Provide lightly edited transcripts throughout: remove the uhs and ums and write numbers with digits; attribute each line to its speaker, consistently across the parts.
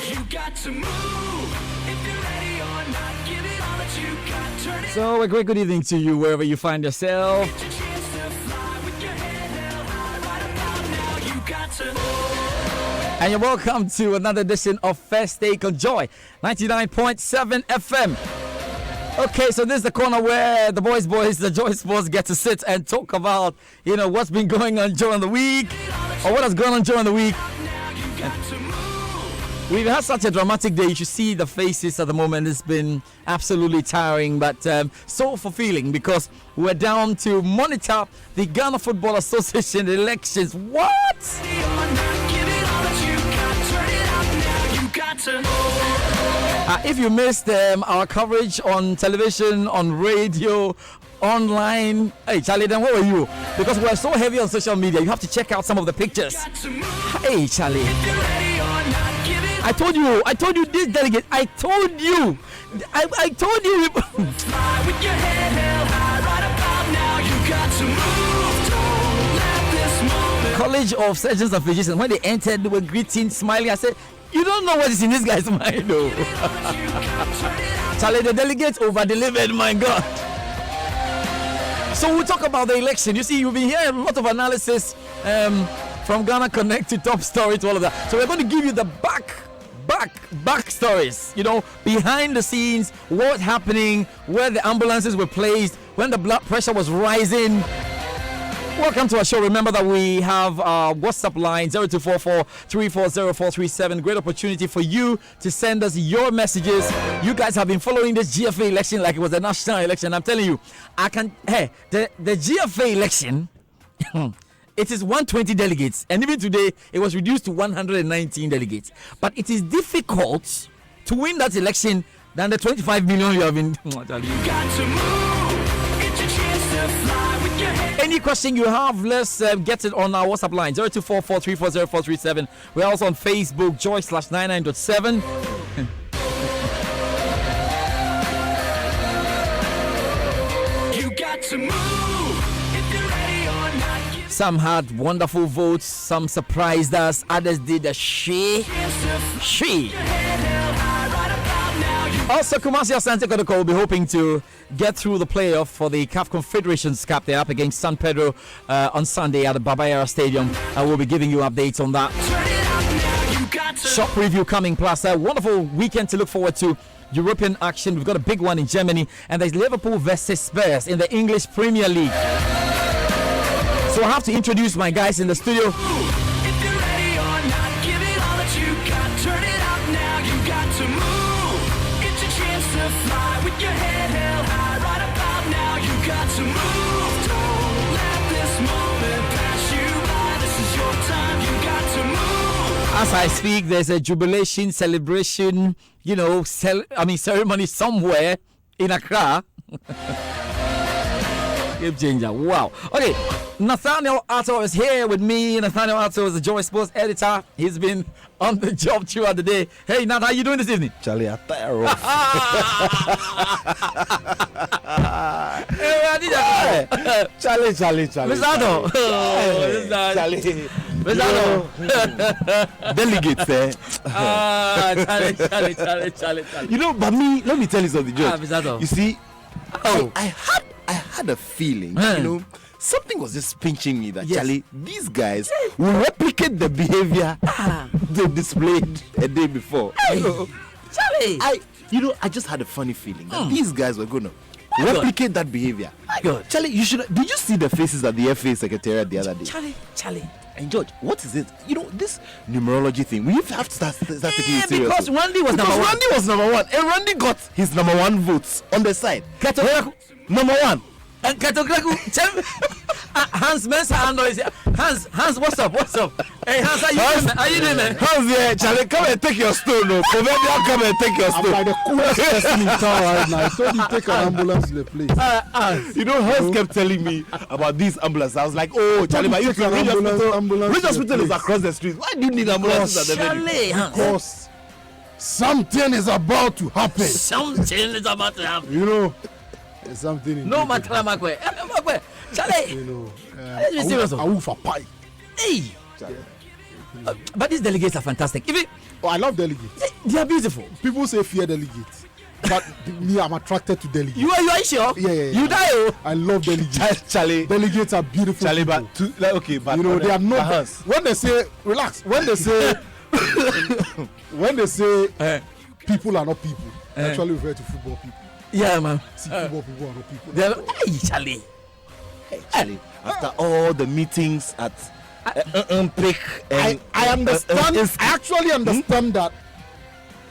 Speaker 1: You got to move. If you're ready or not, give it all that you got. Turn it.
Speaker 2: So a great good evening to you wherever you find yourself.
Speaker 1: Get your chance to fly with your head held high. Right about now, you got to
Speaker 2: And you're welcome to another edition of First Take on Joy 99.7 FM. Okay, so this is the corner where the boys, the Joy Sports get to sit and talk about, what's been going on during the week or what has gone on during the week.
Speaker 1: now, you got to move.
Speaker 2: We've had such a dramatic day. You should see the faces at the moment. It's been absolutely tiring, but so fulfilling because we're down to monitor the Ghana Football Association elections. What?
Speaker 1: Ready or not, give it all that you got. Turn it up now, you got to
Speaker 2: If you missed our coverage on television, on radio, online, hey Charlie, then where were you? Because we're so heavy on social media, you have to check out some of the pictures.
Speaker 1: got to move.
Speaker 2: Hey Charlie,
Speaker 1: If you're ready or not, give it
Speaker 2: I told you this delegate. I told you. I told you.
Speaker 1: fly with your head held high. Right about now, you got to move. Don't let this moment.
Speaker 2: College of Surgeons and Physicians, when they entered, they were greeting, smiling. I said, you don't know what is in this guy's mind, though. Charlie, the delegates over-delivered, my God. So we'll talk about the election. You see, you've been hearing a lot of analysis from Ghana Connect to Top Story to all of that. So we're going to give you the back stories, behind the scenes, what's happening, where the ambulances were placed, when the blood pressure was rising. Welcome to our show. Remember that we have our WhatsApp line 0244-340437. Great opportunity for you to send us your messages. You guys have been following this GFA election like it was a national election. I'm telling you, the GFA election, it is 120 delegates, and even today it was reduced to 119 delegates. But it is difficult to win that election than the 25 million you have been.
Speaker 1: Got to move. Get your chance to fly with your head.
Speaker 2: Any question you have, let's get it on our WhatsApp line 0244-340437. We're also on Facebook, joy/99.7.
Speaker 1: You got to move. If you're ready or not, give
Speaker 2: Some had wonderful votes, some surprised us, others did a she.
Speaker 1: chance to fly. Your head held high. Right about now, you
Speaker 2: Also, Kumasi Asante Kotoko will be hoping to get through the playoff for the CAF Confederations Cup. They're up against San Pedro on Sunday at the Babayara Stadium. I will be giving you updates on that.
Speaker 1: turn it up now. You got to
Speaker 2: Shop review coming, plus a wonderful weekend to look forward to. European action. We've got a big one in Germany, and there's Liverpool versus Spurs in the English Premier League. So I have to introduce my guys in the studio.
Speaker 1: If you're ready or not, give it all that you got. Turn it up now. You got to move. It's your chance to fly with your head held high. Right about now, you got to move. Don't let this moment pass you by. This is your time. You got to move.
Speaker 2: As I speak, there's a jubilation, celebration, ceremony somewhere in Accra. Game changer. Wow. Okay, Nathaniel Atto is here with me. Nathaniel Atto is the Joy Sports editor. He's been on the job throughout the day. Hey, Nath, how you doing this evening?
Speaker 3: Charlie, I tire off.
Speaker 2: Hey, I need that.
Speaker 3: Charlie.
Speaker 2: Mr. Atto.
Speaker 3: Charlie.
Speaker 2: Mr. Atto.
Speaker 3: Delegates,
Speaker 2: Charlie.
Speaker 3: But me, let me tell you something, George.
Speaker 2: Mr. Atto.
Speaker 3: You see,
Speaker 2: Oh.
Speaker 3: I had a feeling, something was just pinching me that
Speaker 2: Yes.
Speaker 3: Charlie, these guys will replicate the behavior they displayed a day before.
Speaker 2: Charlie.
Speaker 3: I just had a funny feeling that these guys were gonna replicate that behavior.
Speaker 2: My God.
Speaker 3: Charlie, did you see the faces at the FA secretariat the other day?
Speaker 2: Charlie.
Speaker 3: And George, what is it? This numerology thing, we have to start taking it seriously.
Speaker 2: Because Randy was number one.
Speaker 3: Randy was number one, and Randy got his number one votes on the side. Number one.
Speaker 2: And Hans Mensah is here. Hans, what's up? Hey, Hans, how you doing, man?
Speaker 3: How's there, Charlie? Come and take your stone, no. Proverbial, come and take your
Speaker 4: I'm
Speaker 3: stone.
Speaker 4: like the coolest person in town right now. I told you take an ambulance to the place.
Speaker 3: Hans kept telling me about these ambulances. I was like, oh, Charlie, but you
Speaker 4: Take an
Speaker 3: can
Speaker 4: ambulance
Speaker 3: Which
Speaker 4: to the
Speaker 3: hospital is
Speaker 4: place.
Speaker 3: across the street? Why do you need ambulances at the venue?
Speaker 2: Charlie, Hans.
Speaker 4: Because something is about to happen.
Speaker 2: Something is about to happen.
Speaker 4: There's something in
Speaker 2: No
Speaker 4: it.
Speaker 2: matter Makwe. Charlie. Let's be serious.
Speaker 4: I will for pie.
Speaker 2: Hey. But these delegates are fantastic. Even
Speaker 4: I love delegates.
Speaker 2: They are beautiful.
Speaker 4: People say fear delegates, but me, I'm attracted to delegates.
Speaker 2: You are sure?
Speaker 4: Yeah.
Speaker 2: You die, oh.
Speaker 4: I love delegates.
Speaker 3: Charlie,
Speaker 4: Delegates are beautiful.
Speaker 3: Charlie,
Speaker 4: people.
Speaker 3: but okay, but
Speaker 4: you know they are not.
Speaker 3: Hans.
Speaker 4: When they say relax, when they say people are not people, they actually refer to football people.
Speaker 2: Yeah, man.
Speaker 4: See, football people are not people.
Speaker 2: They are, hey, Charlie.
Speaker 3: Charlie, after all the meetings at Pick,
Speaker 4: I understand. I actually understand that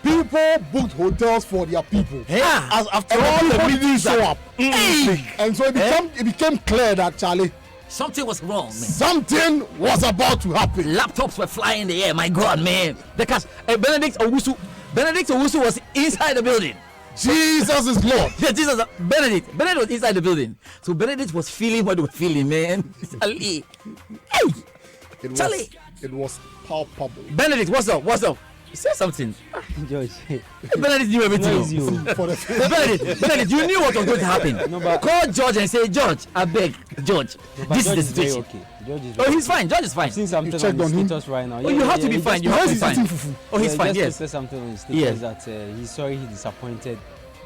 Speaker 4: people booked hotels for their people.
Speaker 3: after
Speaker 4: And
Speaker 3: all the
Speaker 4: people didn't
Speaker 3: meetings
Speaker 4: show
Speaker 3: at
Speaker 4: up. And so it became clear that Charlie,
Speaker 2: Something was wrong, man.
Speaker 4: something was about to happen.
Speaker 2: Laptops were flying in the air. My God, man. Because Benedict Owusu was inside the building.
Speaker 4: Jesus is Lord.
Speaker 2: Yeah, Jesus. Benedict was inside the building. So Benedict was feeling what they were feeling, man. Charlie. Hey. Charlie.
Speaker 4: It was palpable.
Speaker 2: Benedict, what's up? Say something.
Speaker 5: George.
Speaker 2: Benedict knew everything.
Speaker 5: Noise you.
Speaker 4: For the
Speaker 2: Benedict, you knew what was going to happen.
Speaker 5: No, but-
Speaker 2: Call George and say, George, I beg, George,
Speaker 5: But
Speaker 2: this
Speaker 5: George
Speaker 2: is the
Speaker 5: very
Speaker 2: situation.
Speaker 5: okay. George is
Speaker 2: Oh,
Speaker 5: very
Speaker 2: he's fine. George is fine.
Speaker 5: I've seen something
Speaker 4: checked
Speaker 5: on
Speaker 4: on
Speaker 5: his
Speaker 4: him?
Speaker 5: status right now.
Speaker 2: Oh, you have to be
Speaker 5: he
Speaker 2: fine.
Speaker 5: just-
Speaker 2: You have to be
Speaker 4: he's
Speaker 2: fine.
Speaker 4: eating fufu.
Speaker 2: Oh, he's
Speaker 5: he
Speaker 2: fine.
Speaker 5: just
Speaker 2: Yes.
Speaker 5: posted something on his
Speaker 2: Yeah.
Speaker 5: status that he's sorry he disappointed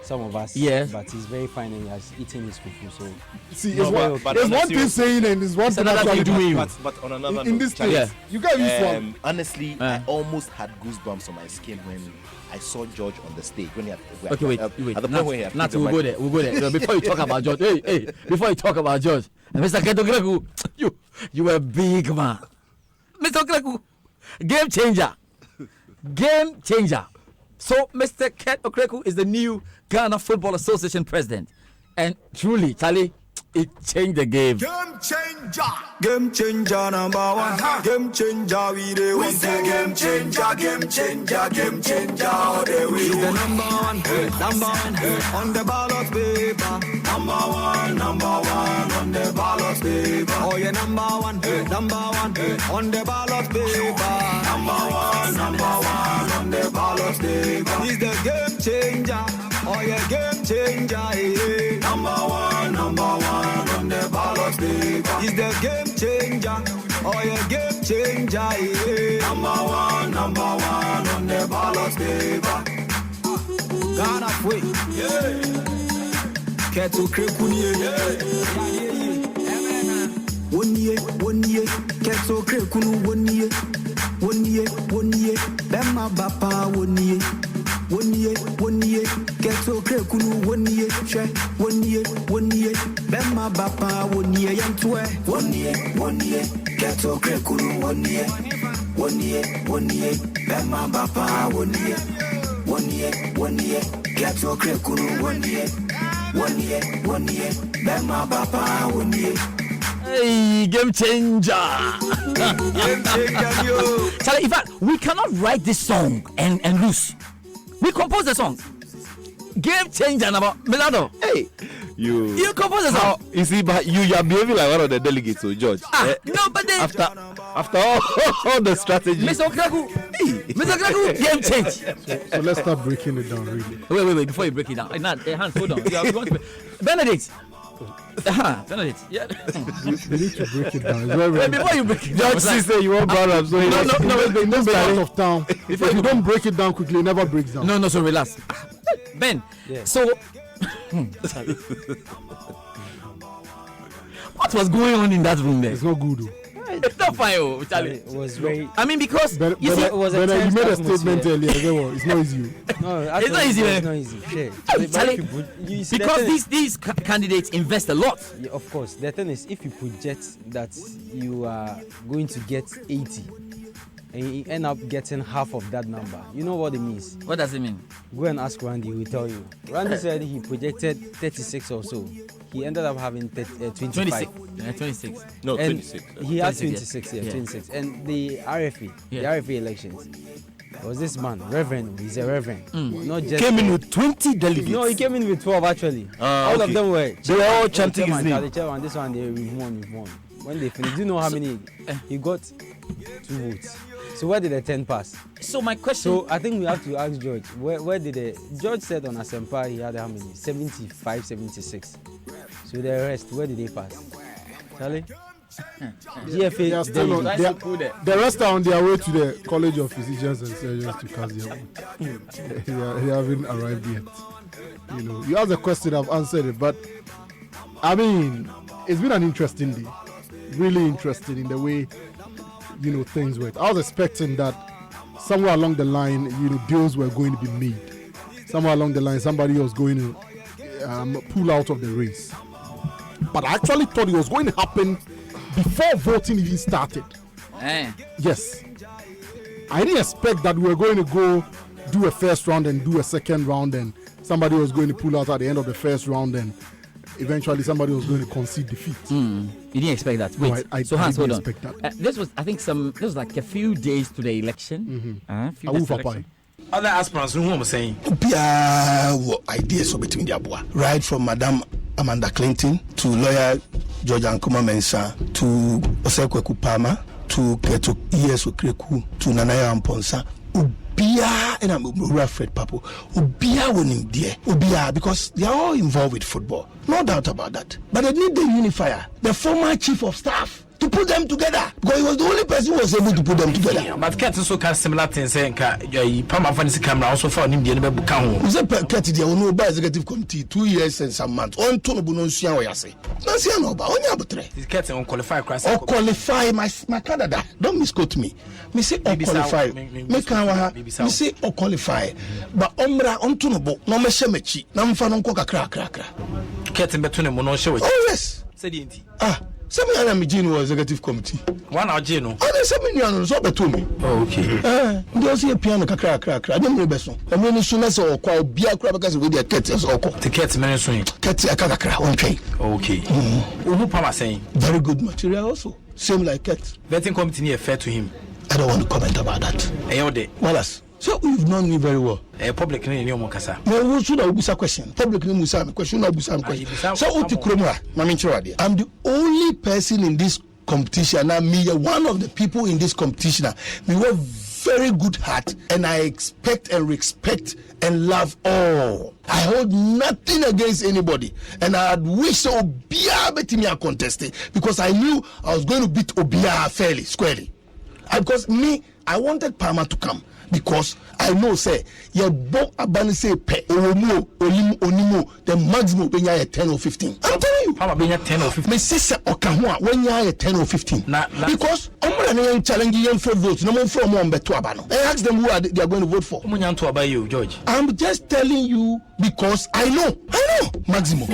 Speaker 5: some of us.
Speaker 2: Yeah.
Speaker 5: But he's very fine and he has eaten his fufu. So
Speaker 4: See,
Speaker 3: No,
Speaker 4: it's
Speaker 3: but-
Speaker 4: one,
Speaker 3: but
Speaker 4: there's
Speaker 3: on a
Speaker 4: one thing
Speaker 3: serious-
Speaker 4: saying and there's one
Speaker 2: It's
Speaker 4: thing
Speaker 2: another
Speaker 4: actually
Speaker 2: thing doing.
Speaker 4: doing.
Speaker 3: but on another
Speaker 4: In
Speaker 3: note,
Speaker 4: this
Speaker 3: Charlie,
Speaker 4: case, you guys use one.
Speaker 3: honestly, I almost had goosebumps on my skin when I saw George on the stage when he had,
Speaker 2: Okay, wait.
Speaker 3: at the
Speaker 2: Now,
Speaker 3: point where he had picked the
Speaker 2: we'll go
Speaker 3: mic.
Speaker 2: there. We'll go there. Before you talk about George, before you talk about George, Mr. Keto Greku, you were a big man. Mr. Greku, game changer. So, Mr. Keto Greku is the new Ghana Football Association president. And truly, Charlie, it changed the game.
Speaker 1: Game changer number one. Game changer we the one. We say game changer. All the way. He's the number one on the ballot paper. Number one on the ballot paper. Oh yeah, number one on the ballot paper. Number one on the ballot paper. He's the game changer. Oh yeah, game changer. Yeah. Number one on the ballot paper. He's the game changer. Oh yeah, game changer. Yeah. Number one on the ballot paper. Ghana way. Yeah. Keto Krekuni. Yeah. One year. Keto Krekunu 1 year. 1 year. Bema Bapa 1 year. 1 year. Keto Krekunu 1 year. 1 year. Bema Bapa 1 year. Yantwe 1 year. Keto Krekunu 1 year. 1 year. Bema Bapa 1 year. 1 year. Keto Krekunu 1 year. 1 year. Bema Bapa 1 year.
Speaker 2: Hey, game changer.
Speaker 1: Game changer, yo.
Speaker 2: Charlie, in fact, we cannot write this song and lose. We compose the song. Game changer, number Milano.
Speaker 3: Hey,
Speaker 2: You compose the song.
Speaker 3: you see, but you are behaving like one of the delegates, so George.
Speaker 2: No, but then
Speaker 3: After all the strategy.
Speaker 2: Mr. Kraku, game change.
Speaker 4: So let's start breaking it down, really.
Speaker 2: Wait, before you break it down. Hans, hold on. You are going to Benedict. Benedict. Yeah.
Speaker 4: We need to break it down. It's very, very
Speaker 2: Before you break it down.
Speaker 3: George said you want brown so he was-
Speaker 4: in this part of town, if you don't break it down quickly, it never breaks down.
Speaker 2: No, so relax. Ben,
Speaker 5: Yeah.
Speaker 2: so what was going on in that room there?
Speaker 4: It's not good, though.
Speaker 2: It's not fine, oh, Charlie.
Speaker 5: it was very.
Speaker 2: I mean, because
Speaker 4: But
Speaker 2: you see,
Speaker 5: it was a
Speaker 4: you
Speaker 5: tense
Speaker 4: made a
Speaker 5: atmosphere.
Speaker 4: statement earlier. Say what? It's not easy.
Speaker 5: No,
Speaker 2: It's
Speaker 5: actually,
Speaker 2: not easy, man.
Speaker 5: It's not easy. Sure.
Speaker 2: Hey,
Speaker 5: But
Speaker 2: Charlie,
Speaker 5: if you put- you see, the
Speaker 2: because
Speaker 5: thing is-
Speaker 2: these candidates invest a lot.
Speaker 5: Yeah, of course. The thing is, if you project that you are going to get 80 and you end up getting half of that number, you know what it means.
Speaker 2: What does it mean?
Speaker 5: Go and ask Randy, he will tell you. Randy said he projected 36 or so. He ended up having 25.
Speaker 2: 26. 26.
Speaker 3: No,
Speaker 5: And
Speaker 3: 26.
Speaker 5: he had
Speaker 2: 26,
Speaker 5: 26, yeah,
Speaker 2: yeah.
Speaker 5: 26. And the RFA,
Speaker 2: Yeah.
Speaker 5: the RFA elections, was this man, Reverend. He's a Reverend. Not just.
Speaker 3: Came in with 20 delegates.
Speaker 5: No, he came in with 12 actually. All of
Speaker 3: okay.
Speaker 5: them were.
Speaker 3: They were all chanting his
Speaker 5: Chairman,
Speaker 3: name.
Speaker 5: Charlie Chairman, this one, we've won. When they finished, do you know how many? He got 2 votes. So where did the 10 pass?
Speaker 2: So my question.
Speaker 5: So I think we have to ask George. Where did the George said on Asempa he had how many? 75, 76. So the rest, where did they pass? Charlie? GFA.
Speaker 4: They are still on.
Speaker 2: Nice
Speaker 4: They are,
Speaker 2: to put it.
Speaker 4: the rest are on their way to the College of Physicians and Surgeons to cast their vote. They haven't arrived yet. You know, you asked a question, I've answered it, but I mean, it's been an interesting day. Really interesting in the way, you know, things went. I was expecting that somewhere along the line, you know, deals were going to be made. Somewhere along the line, somebody was going to pull out of the race. But I actually thought it was going to happen before voting even started. Yes. I didn't expect that we were going to go do a first round and do a second round and somebody was going to pull out at the end of the first round and eventually somebody was going to concede defeat.
Speaker 2: You didn't expect that. Wait,
Speaker 4: No, I
Speaker 2: so Hans,
Speaker 4: didn't
Speaker 2: hold on.
Speaker 4: expect that.
Speaker 2: This was, I think, this was like a few days to the election. Few days to the election.
Speaker 6: Other aspirants who were saying,
Speaker 7: ideas between the abua, right from Madam Amanda Clinton to lawyer George Ankuma Mensah to Osekwe Kupama to Keto Iyesu Kreku to Nanaya Amponsa. Ubia and I'm Fred Papo. Ubia winning there. Ubia because they are all involved with football. No doubt about that. But they need the unifier, the former chief of staff, to put them together. Because he was the only person who was able to put them together.
Speaker 6: but Ket also can similar things saying, Pama Fancy camera also found him the enemy count.
Speaker 7: Was a Ket the no by executive committee 2 years and some months. On to Bonosia, or say. Nancy, no, but on your butre.
Speaker 6: His Ket on qualify class.
Speaker 7: Or qualify my Canada. Don't misquote me. Me say or qualify. Make our me say or qualify. But Ombra on Tunobo, no Meshemechi, Namfanon Coca crack.
Speaker 6: Ket in between them on show.
Speaker 7: Oh, yes.
Speaker 6: Said the
Speaker 7: Some of Gene was executive committee.
Speaker 6: 1 hour Gino.
Speaker 7: And then 7 years old to me.
Speaker 6: Oh, okay.
Speaker 7: They see a piano crack. I don't know beso. And when you soon as or call Bia Crabacas with their cats or
Speaker 6: The Ket many swing.
Speaker 7: cats a crack on train.
Speaker 6: Okay. Who Pama saying?
Speaker 7: Very good material also. Same like cats.
Speaker 6: Betting committee near fair to him.
Speaker 7: I don't want to comment about that.
Speaker 6: Day.
Speaker 7: Wallace. So you've known me very well.
Speaker 6: Public in your Mokasa.
Speaker 7: No, we should have a question. Public name was a question. So I'm the only person in this competition. Now, me, one of the people in this competition. We were very good heart, and I expect and respect and love all. I hold nothing against anybody, and I wish Obia bet me a contested because I knew I was going to beat Obia fairly, squarely. Because me, I wanted Palmer to come. Because I know, say, your bomb abani say pe omo onimo the maximum when you 10 or 15. I'm telling you.
Speaker 6: How about 10 or 15?
Speaker 7: Me say Okamwa when you are 10 or 15. Because I'm challenging them for votes. No more from one beto abano. I ask them who they are going to vote for.
Speaker 6: To about you, George.
Speaker 7: I'm just telling you because I know maximum.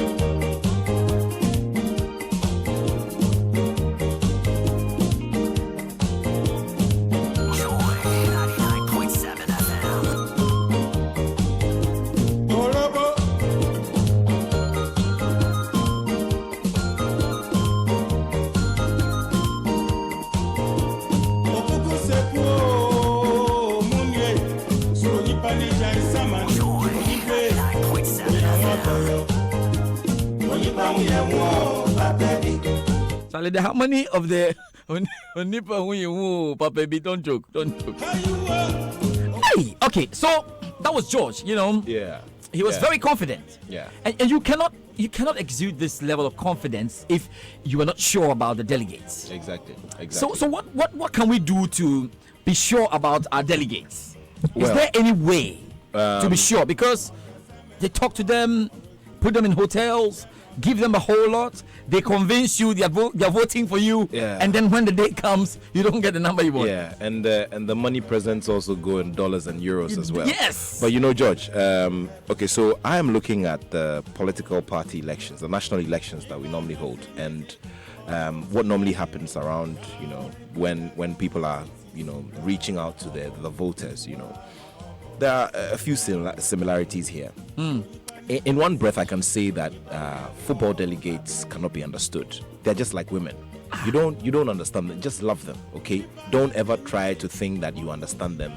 Speaker 2: Charlie, the harmony of the Onipa who you Papa B, don't joke. Hey, okay, so that was George, you know.
Speaker 3: Yeah.
Speaker 2: He was very confident.
Speaker 3: Yeah.
Speaker 2: And you cannot exude this level of confidence if you are not sure about the delegates.
Speaker 3: Exactly.
Speaker 2: So what can we do to be sure about our delegates?
Speaker 3: Well,
Speaker 2: is there any way to be sure? Because they talk to them, put them in hotels, give them a whole lot. They convince you they're voting for you, and then when the day comes, you don't get the number you want.
Speaker 3: Yeah, and the money presents also go in dollars and euros as well.
Speaker 2: Yes.
Speaker 3: But you know, George, okay, so I am looking at the political party elections, the national elections that we normally hold, and what normally happens around, you know, when people are, you know, reaching out to the voters, you know, there are a few similarities here. In one breath, I can say that football delegates cannot be understood. They're just like women. You don't understand them. Just love them, okay? Don't ever try to think that you understand them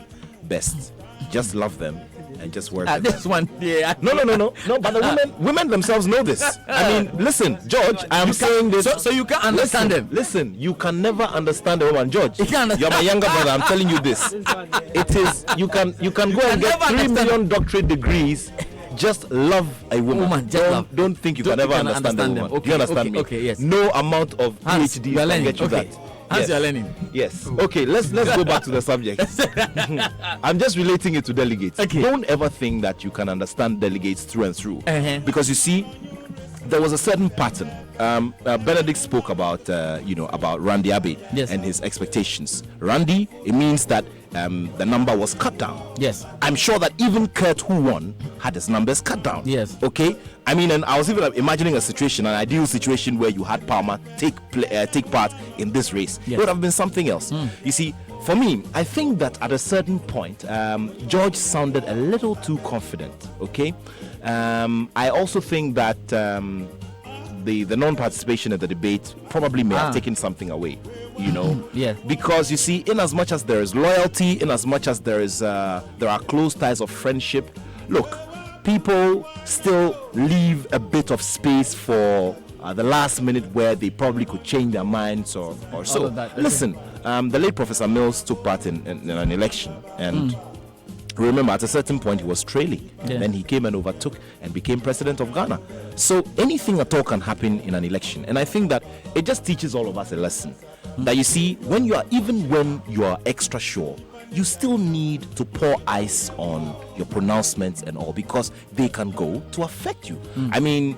Speaker 3: best. Just love them and just work with
Speaker 2: This
Speaker 3: them.
Speaker 2: one, yeah.
Speaker 3: No. But the women themselves know this. I mean, listen, George. I am saying this.
Speaker 2: So you can understand them.
Speaker 3: Listen, you can never understand a woman, George.
Speaker 2: You can't
Speaker 3: You're my younger brother. I'm telling you this. It is you can go and get 3 million doctorate degrees. just love a woman. Don't think you can ever understand a woman.
Speaker 2: Okay,
Speaker 3: Do you understand me?
Speaker 2: Okay, yes.
Speaker 3: No amount of
Speaker 2: Hans,
Speaker 3: PhD
Speaker 2: you are
Speaker 3: can
Speaker 2: learning.
Speaker 3: get you
Speaker 2: Okay.
Speaker 3: that.
Speaker 2: Hans,
Speaker 3: Yes.
Speaker 2: you are learning.
Speaker 3: Yes. Okay, let's go back to the subject. I'm just relating it to delegates.
Speaker 2: Okay.
Speaker 3: Don't ever think that you can understand delegates through and through.
Speaker 2: Uh-huh.
Speaker 3: Because you see, there was a certain pattern. Benedict spoke about about Randy Abbey
Speaker 2: Yes.
Speaker 3: and his expectations. Randy, it means that the number was cut down.
Speaker 2: Yes.
Speaker 3: I'm sure that even Kurt, who won, had his numbers cut down.
Speaker 2: Yes.
Speaker 3: Okay. I mean, and I was even imagining a situation, an ideal situation where you had Palmer take part in this race.
Speaker 2: Yes.
Speaker 3: It would have been something else. You see, for me, I think that at a certain point, George sounded a little too confident. Okay. I also think that the non-participation at the debate probably may have taken something away.
Speaker 2: Yeah.
Speaker 3: Because you see, in as much as there is loyalty, in as much as there are close ties of friendship, look, people still leave a bit of space for the last minute where they probably could change their minds or so.
Speaker 2: of that, okay.
Speaker 3: Listen, the late Professor Mills took part in an election, and remember, at a certain point, he was trailing.
Speaker 2: Yeah.
Speaker 3: Then he came and overtook and became president of Ghana. So anything at all can happen in an election. And I think that it just teaches all of us a lesson. That you see, when you are extra sure, you still need to pour ice on your pronouncements and all, because they can go to affect you. I mean,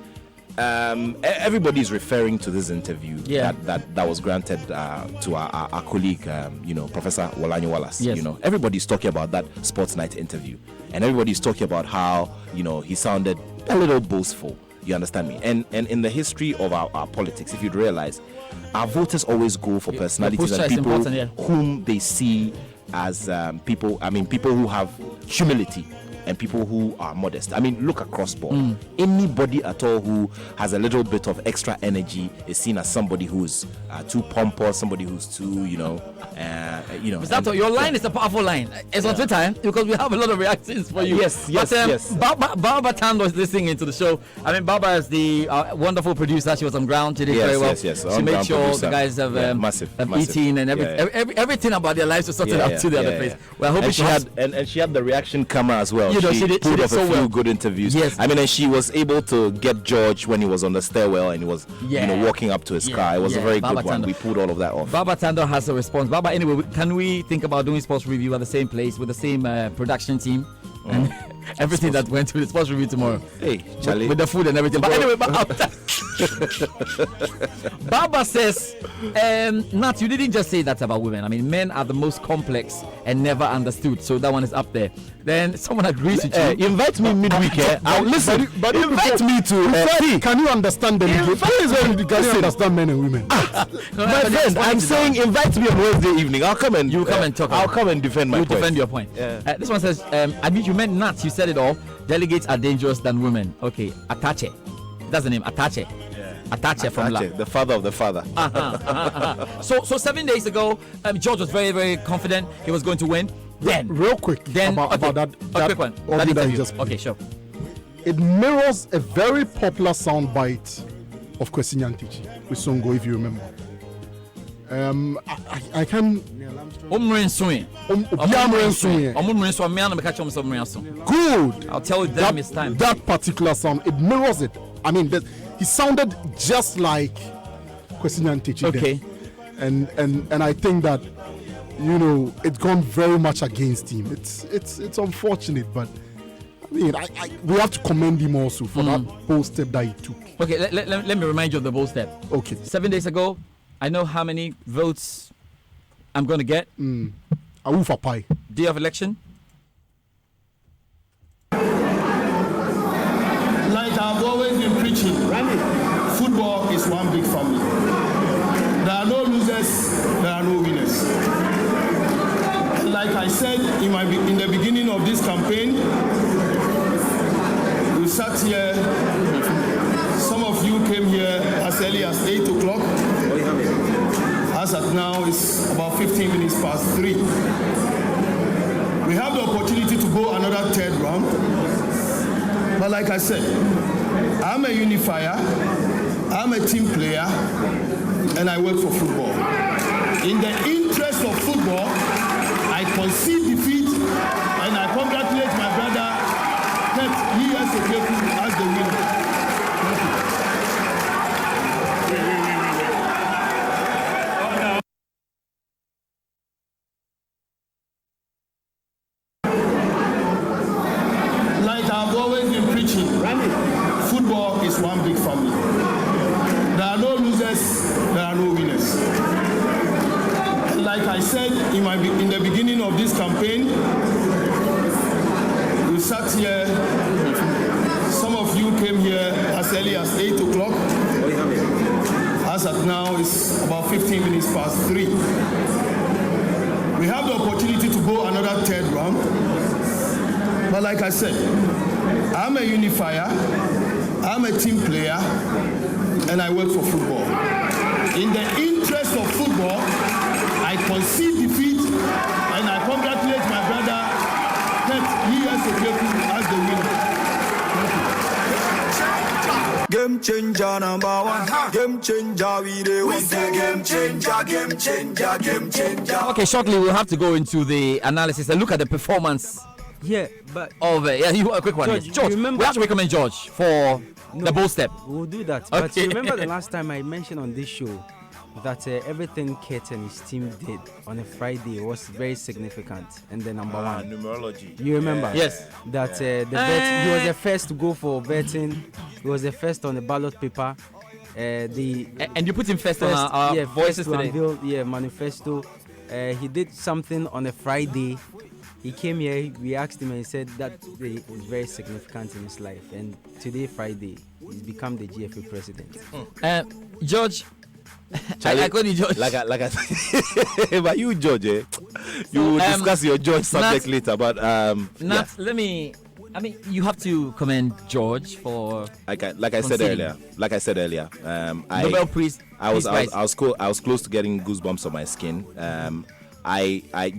Speaker 3: everybody is referring to this interview that was granted to our colleague, Professor Wolanyi Wallace.
Speaker 2: Yes.
Speaker 3: Everybody's talking about that Sports Night interview, and everybody's talking about how he sounded a little boastful. You understand me? And in the history of our politics, if you'd realize, our voters always go for personalities and people whom they see as people who have humility and people who are modest. I mean, look across board. Anybody at all who has a little bit of extra energy is seen as somebody who's too pompous, somebody who's too,
Speaker 2: Mr. Your line is a powerful line. It's on Twitter because we have a lot of reactions for you.
Speaker 3: Yes.
Speaker 2: Barbara Tando is listening into the show. I mean, Barbara is the wonderful producer. She was on ground. She did very well.
Speaker 3: Yes.
Speaker 2: She made sure
Speaker 3: producer.
Speaker 2: the guys have
Speaker 3: massive.
Speaker 2: eaten and everything about their lives was sorted out to the other place. Well, I hope
Speaker 3: and she had the reaction camera as well.
Speaker 2: She
Speaker 3: pulled
Speaker 2: did
Speaker 3: off
Speaker 2: so
Speaker 3: a few
Speaker 2: well.
Speaker 3: good interviews.
Speaker 2: Yes.
Speaker 3: I mean, and she was able to get George when he was on the stairwell and he was walking up to his car. It was a very
Speaker 2: Barbara
Speaker 3: good one.
Speaker 2: Tando.
Speaker 3: We pulled all of that off.
Speaker 2: Barbara Tando has a response. Barbara, anyway, can we think about doing sports review at the same place with the same production team and everything that went to the sports review tomorrow?
Speaker 3: Hey, Charlie.
Speaker 2: With the food and everything. But anyway, Barbara says, Nat, you didn't just say that about women. I mean, men are the most complex and never understood. So that one is up there. Then someone agrees with you.
Speaker 3: Invite me midweek. I'll listen.
Speaker 4: But
Speaker 3: invite me to.
Speaker 4: Can you understand them? Please, can you understand men and women?
Speaker 3: My friend, I'm saying invite me on Wednesday evening. I'll come and
Speaker 2: talk.
Speaker 3: I'll come and defend my point.
Speaker 2: Defend your point.
Speaker 3: Yeah.
Speaker 2: This one says, I mean, you meant Nat. You said it all. Delegates are dangerous than women. Okay, Atache. That's the name. Atache. Atache from La.
Speaker 3: The father of the father.
Speaker 2: So 7 days ago, George was very, very confident he was going to win. Then,
Speaker 4: real quick,
Speaker 2: about that
Speaker 4: quick
Speaker 2: one.
Speaker 4: That interview.
Speaker 2: Okay, sure.
Speaker 4: It mirrors a very popular soundbite of Kwesi Nyantakyi with Songo, if you remember. I can. Good.
Speaker 2: I'll tell you them it's time.
Speaker 4: That particular sound, it mirrors it. I mean, he sounded just like Kwesi Nyantakyi.
Speaker 2: Okay.
Speaker 4: And I think that it's gone very much against him. It's unfortunate, but I mean, we have to commend him also for that bold step that he took.
Speaker 2: Okay, let me remind you of the bold step.
Speaker 4: Okay.
Speaker 2: 7 days ago, I know how many votes I'm going to get.
Speaker 4: Awufa Pai.
Speaker 2: Day of election.
Speaker 8: Like I've always been preaching, football is one big family. There are no losers, there are no winners. Like I said in the beginning of this campaign, we sat here, some of you came here as early as 8 o'clock. As at now, it's about 15 minutes past 3. We have the opportunity to go another third round. But like I said, I'm a unifier, I'm a team player, and I work for football. In the interest of football, I concede defeat, and I congratulate my brother Kurt. He has Okweku as the winner. Thank you. Like I've always been preaching, football is one big family. There are no losers, there are no winners. And like I said in the beginning of this campaign, we sat here, some of you came here as early as 8 o'clock. As at now, it's about 15 minutes past 3. We have the opportunity to go another third round. But like I said, I'm a unifier, I'm a team player, and I work for football. In the interest of football, I concede defeat, and I congratulate my brother, E.S. Okweku, as the winner.
Speaker 1: Game changer number one. Game changer, we say game changer, game changer, game changer.
Speaker 2: Okay, shortly we'll have to go into the analysis and look at the performance
Speaker 5: Yeah, but
Speaker 2: of you a quick one.
Speaker 5: George,
Speaker 2: yes. George,
Speaker 5: remember-
Speaker 2: we have to recommend George for the bold step.
Speaker 5: we'll do that. But
Speaker 2: Okay.
Speaker 5: you remember the last time I mentioned on this show that everything Kate and his team did on a Friday was very significant, and the number one.
Speaker 3: Numerology.
Speaker 5: You remember?
Speaker 2: Yes.
Speaker 5: That he was the first to go for vetting. He was the first on the ballot paper.
Speaker 2: And you put him first on our voices
Speaker 5: first to
Speaker 2: today.
Speaker 5: unveil, manifesto. He did something on a Friday. He came here, we asked him, and he said that day is very significant in his life. And today, Friday, he's become the GFA president.
Speaker 2: George, I call you George.
Speaker 3: Like I but you, George, you will discuss your George subject
Speaker 2: Nat-
Speaker 3: later. But
Speaker 2: Nat, you have to commend George for
Speaker 3: like I said earlier,
Speaker 2: Nobel Peace Prize.
Speaker 3: I was close to getting goosebumps on my skin.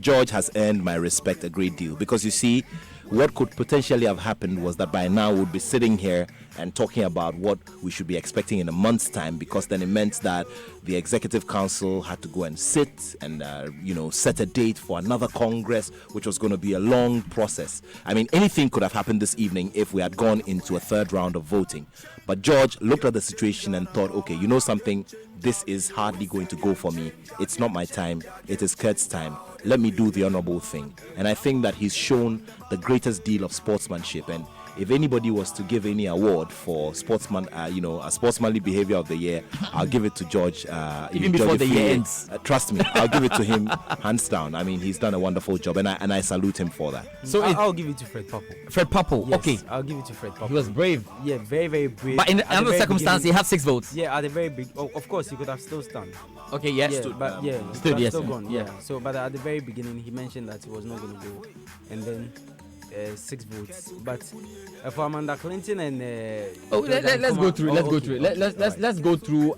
Speaker 3: George has earned my respect a great deal, because you see, what could potentially have happened was that by now we'd be sitting here and talking about what we should be expecting in a month's time, because then it meant that the executive council had to go and sit and set a date for another congress, which was going to be a long process. I mean, anything could have happened this evening if we had gone into a third round of voting. But George looked at the situation and thought, okay, you know something, this is hardly going to go for me. It's not my time, it is Kurt's time. Let me do the honorable thing. And I think that he's shown the greatest deal of sportsmanship. And if anybody was to give any award for a sportsmanly behavior of the year, I'll give it to George.
Speaker 2: Even before the year ends.
Speaker 3: Trust me, I'll give it to him hands down. I mean, he's done a wonderful job, and I salute him for that.
Speaker 5: So I'll give it to Fred Papo.
Speaker 2: Fred Papo,
Speaker 5: Yes,
Speaker 2: okay.
Speaker 5: I'll give it to Fred Papo.
Speaker 2: He was brave.
Speaker 5: Yeah, very, very brave.
Speaker 2: But in
Speaker 5: At the
Speaker 2: another
Speaker 5: very
Speaker 2: circumstance, he
Speaker 5: beginning-
Speaker 2: had 6 votes.
Speaker 5: Yeah, at the very big. Oh, of course, he could have still stand.
Speaker 2: Okay, yes.
Speaker 5: Yeah, but yeah, he
Speaker 2: stood,
Speaker 5: could have
Speaker 2: yes.
Speaker 5: still gone.
Speaker 2: Yeah.
Speaker 5: Yeah. So, but at the very beginning, he mentioned that he was not going to go, and then 6 votes. But for Amanda Clinton and
Speaker 2: Let's go through it. Let's go through it. Let's go through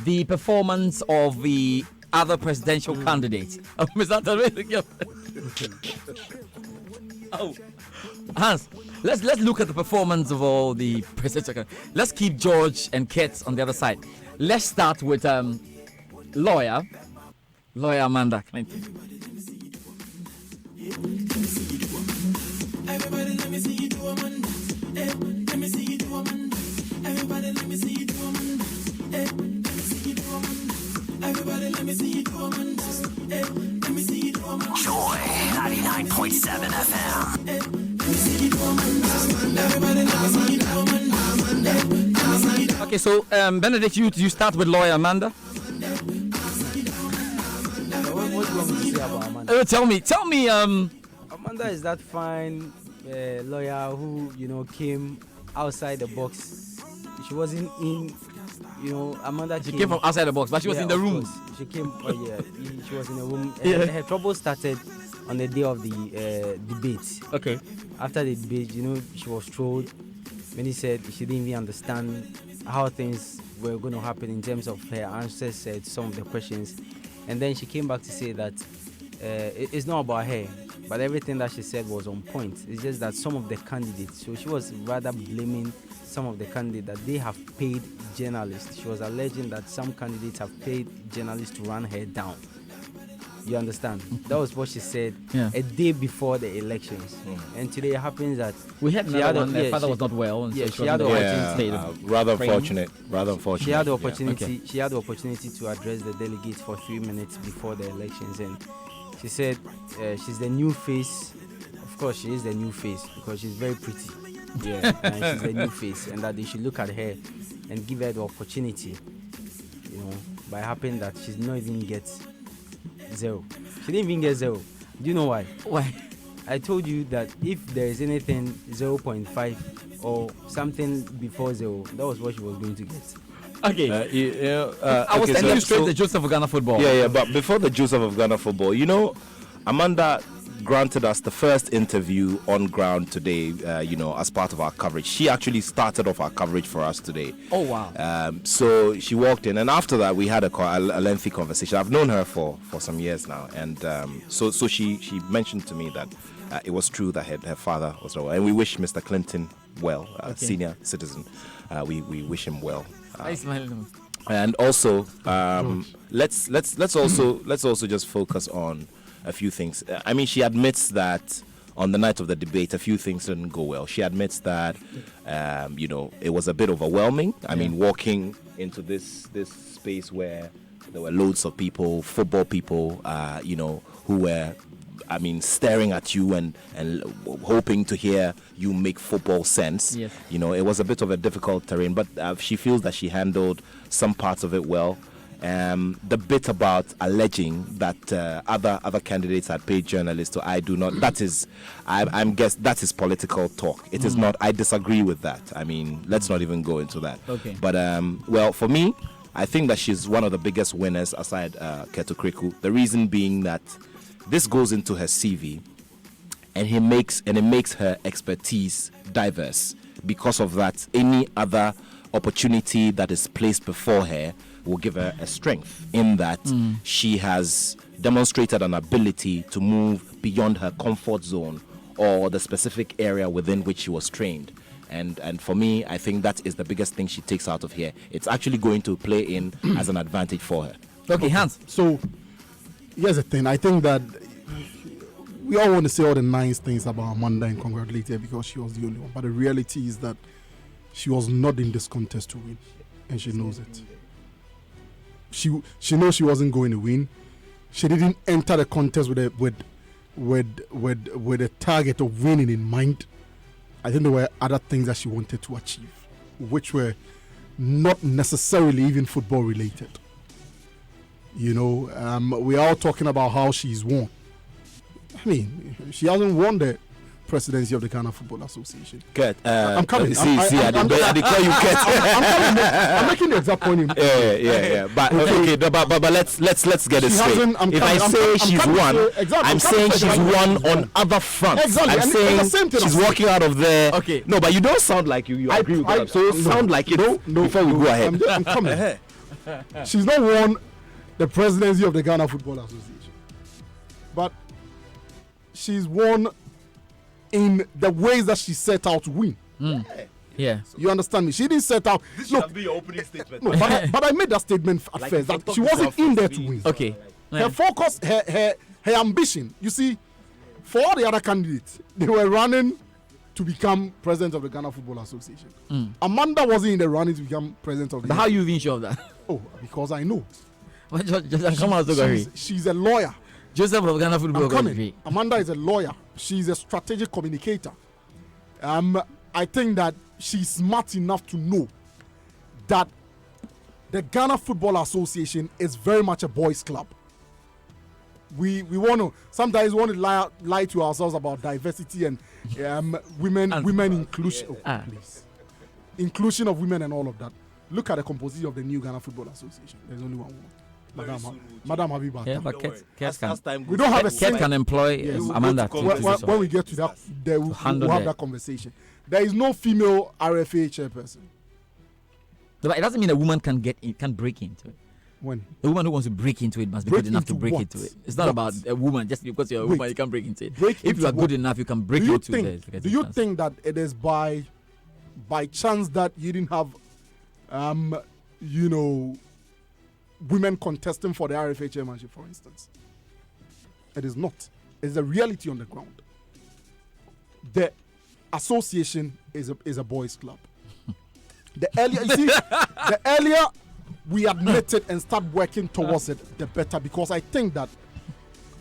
Speaker 2: the performance of the other presidential candidates. Oh, Mr. Antonio. Oh, Hans, let's look at the performance of all the presidential candidates. Let's keep George and Kate on the other side. Let's start with lawyer Amanda Clinton.
Speaker 1: Everybody let me see you do a man. Let me see you do a man. Everybody let me see you do a man. Let me see you do a man. Everybody let me see you do a man. Let me see you do a man. Joy 99.7 FM. Let me see you do a man. Everybody let me see you do a man. Let me see you do a man.
Speaker 2: Okay, so Benedict, you start with lawyer Amanda.
Speaker 5: What do you want me to say about Amanda?
Speaker 2: Tell me.
Speaker 5: Amanda is that fine lawyer who came outside the box. She wasn't in. Amanda
Speaker 2: She came from outside the box, but she was in the
Speaker 5: of
Speaker 2: room.
Speaker 5: course. She came. She was in the room.
Speaker 2: Yeah.
Speaker 5: Her trouble started on the day of the debate.
Speaker 2: Okay.
Speaker 5: After the debate, she was trolled. Many said she didn't even understand how things were going to happen in terms of her answers to some of the questions. And then she came back to say that it's not about her, but everything that she said was on point. It's just that some of the candidates, so she was rather blaming some of the candidates that they have paid journalists. She was alleging that some candidates have paid journalists to run her down. You understand? That was what she said
Speaker 2: Yeah.
Speaker 5: a day before the elections. And today it happens that
Speaker 2: We had
Speaker 5: she
Speaker 2: another one.
Speaker 5: yeah,
Speaker 2: Her father
Speaker 5: she-
Speaker 2: was not well. And
Speaker 5: yeah,
Speaker 2: so
Speaker 5: she had the
Speaker 2: opportunity.
Speaker 3: rather
Speaker 2: praying.
Speaker 3: unfortunate. Rather unfortunate.
Speaker 5: she had the
Speaker 3: yeah.
Speaker 5: opportunity. She had the opportunity to address the delegates for 3 minutes before the elections, and she said she's the new face. Of course, she is the new face because she's very pretty. Yeah, and she's the new face, and that they should look at her and give her the opportunity. You know, by happening that she's not even get 0. She didn't even get 0. Do you know why?
Speaker 2: Why?
Speaker 5: I told you that if there is anything 0.5 or something before 0, that was what she was going to get.
Speaker 2: Okay. I was
Speaker 3: okay,
Speaker 2: telling you
Speaker 3: so-
Speaker 2: straight the Joseph of Ghana football.
Speaker 3: Yeah, but before the Joseph of Ghana football, Amanda granted us the first interview on ground today, as part of our coverage. She actually started off our coverage for us today.
Speaker 2: Oh, wow.
Speaker 3: So she walked in, and after that, we had a lengthy conversation. I've known her for some years now, and so she mentioned to me that it was true that her father was not well, and we wish Mr. Clinton well, senior citizen. We wish him well.
Speaker 2: I smile.
Speaker 3: And also, let's also just focus on a few things. I mean, she admits that on the night of the debate, a few things didn't go well. She admits that it was a bit overwhelming. I mean, walking into this space where there were loads of people, football people, who were, staring at you and hoping to hear you make football sense.
Speaker 2: Yes.
Speaker 3: It was a bit of a difficult terrain, but she feels that she handled some parts of it well. The bit about alleging that other candidates had paid journalists, I do not. That is, I'm guess that is political talk. It is not. I disagree with that. I mean, let's not even go into that.
Speaker 2: Okay.
Speaker 3: But well, for me, I think that she's one of the biggest winners aside Keto Kriku. The reason being that this goes into her CV, and it makes her expertise diverse. Because of that, any other opportunity that is placed before her will give her a strength in that she has demonstrated an ability to move beyond her comfort zone or the specific area within which she was trained. And for me, I think that is the biggest thing she takes out of here. It's actually going to play in as an advantage for her.
Speaker 2: Okay, Hans.
Speaker 4: So here's the thing. I think that we all want to say all the nice things about Amanda and congratulate her because she was the only one. But the reality is that she was not in this contest to win, and she knows it. She knows she wasn't going to win. She didn't enter the contest with a target of winning in mind. I think there were other things that she wanted to achieve, which were not necessarily even football related. We are all talking about how she's won. I mean, she hasn't won the presidency of the Ghana Football Association.
Speaker 3: Kurt,
Speaker 4: I'm coming.
Speaker 3: I declare you Kurt.
Speaker 4: I'm making the exact point.
Speaker 3: Yeah. But let's get it straight. If I say she's won, I'm saying she's won on other fronts.
Speaker 4: Exactly.
Speaker 3: I'm
Speaker 4: And
Speaker 3: saying
Speaker 4: the same thing
Speaker 3: she's
Speaker 4: I'm saying.
Speaker 3: walking out of there.
Speaker 2: Okay.
Speaker 3: No, but you don't sound like you agree with that. So sound like it before we go ahead.
Speaker 4: I'm coming. She's not won the presidency of the Ghana Football Association, but she's won in the ways that she set out to win.
Speaker 2: Yeah.
Speaker 4: You understand me? She didn't set out.
Speaker 3: This
Speaker 4: Look,
Speaker 3: be your opening statement.
Speaker 4: no, but I made that statement at first that she wasn't in there to win.
Speaker 2: Okay.
Speaker 4: Her focus, her ambition. You see, for all the other candidates, they were running to become president of the Ghana Football Association. Amanda wasn't in the running to become president of the.
Speaker 2: But how you even sure of that?
Speaker 4: Oh, because I know.
Speaker 2: Just come out to
Speaker 4: She's a lawyer.
Speaker 2: Joseph of Ghana football.
Speaker 4: I'm coming. Amanda is a lawyer. She's a strategic communicator. I think that she's smart enough to know that the Ghana Football Association is very much a boys' club. We want to sometimes want to lie to ourselves about diversity and women inclusion. Please, inclusion of women and all of that. Look at the composition of the new Ghana Football Association. There's only one woman. Madam Habiba.
Speaker 2: Yeah, but Ket can.
Speaker 4: We don't have a
Speaker 2: Ket can employ Amanda.
Speaker 4: When we get to that, we'll have that conversation. There is no female RFA chairperson.
Speaker 2: But it doesn't mean a woman can break into it.
Speaker 4: When?
Speaker 2: A woman who wants to break into it must be
Speaker 4: Break
Speaker 2: good enough to
Speaker 4: into
Speaker 2: break
Speaker 4: what?
Speaker 2: into it. It's not about a woman just because you're a woman you can break into it.
Speaker 4: Break
Speaker 2: If
Speaker 4: into
Speaker 2: you are
Speaker 4: what?
Speaker 2: good enough, you can break into it.
Speaker 4: Do you think that it is by chance that you didn't have, women contesting for the RFA chairmanship, for instance? It is not. It's a reality on the ground. The association is a boys' club. The earlier we admit it and start working towards it, the better. Because I think that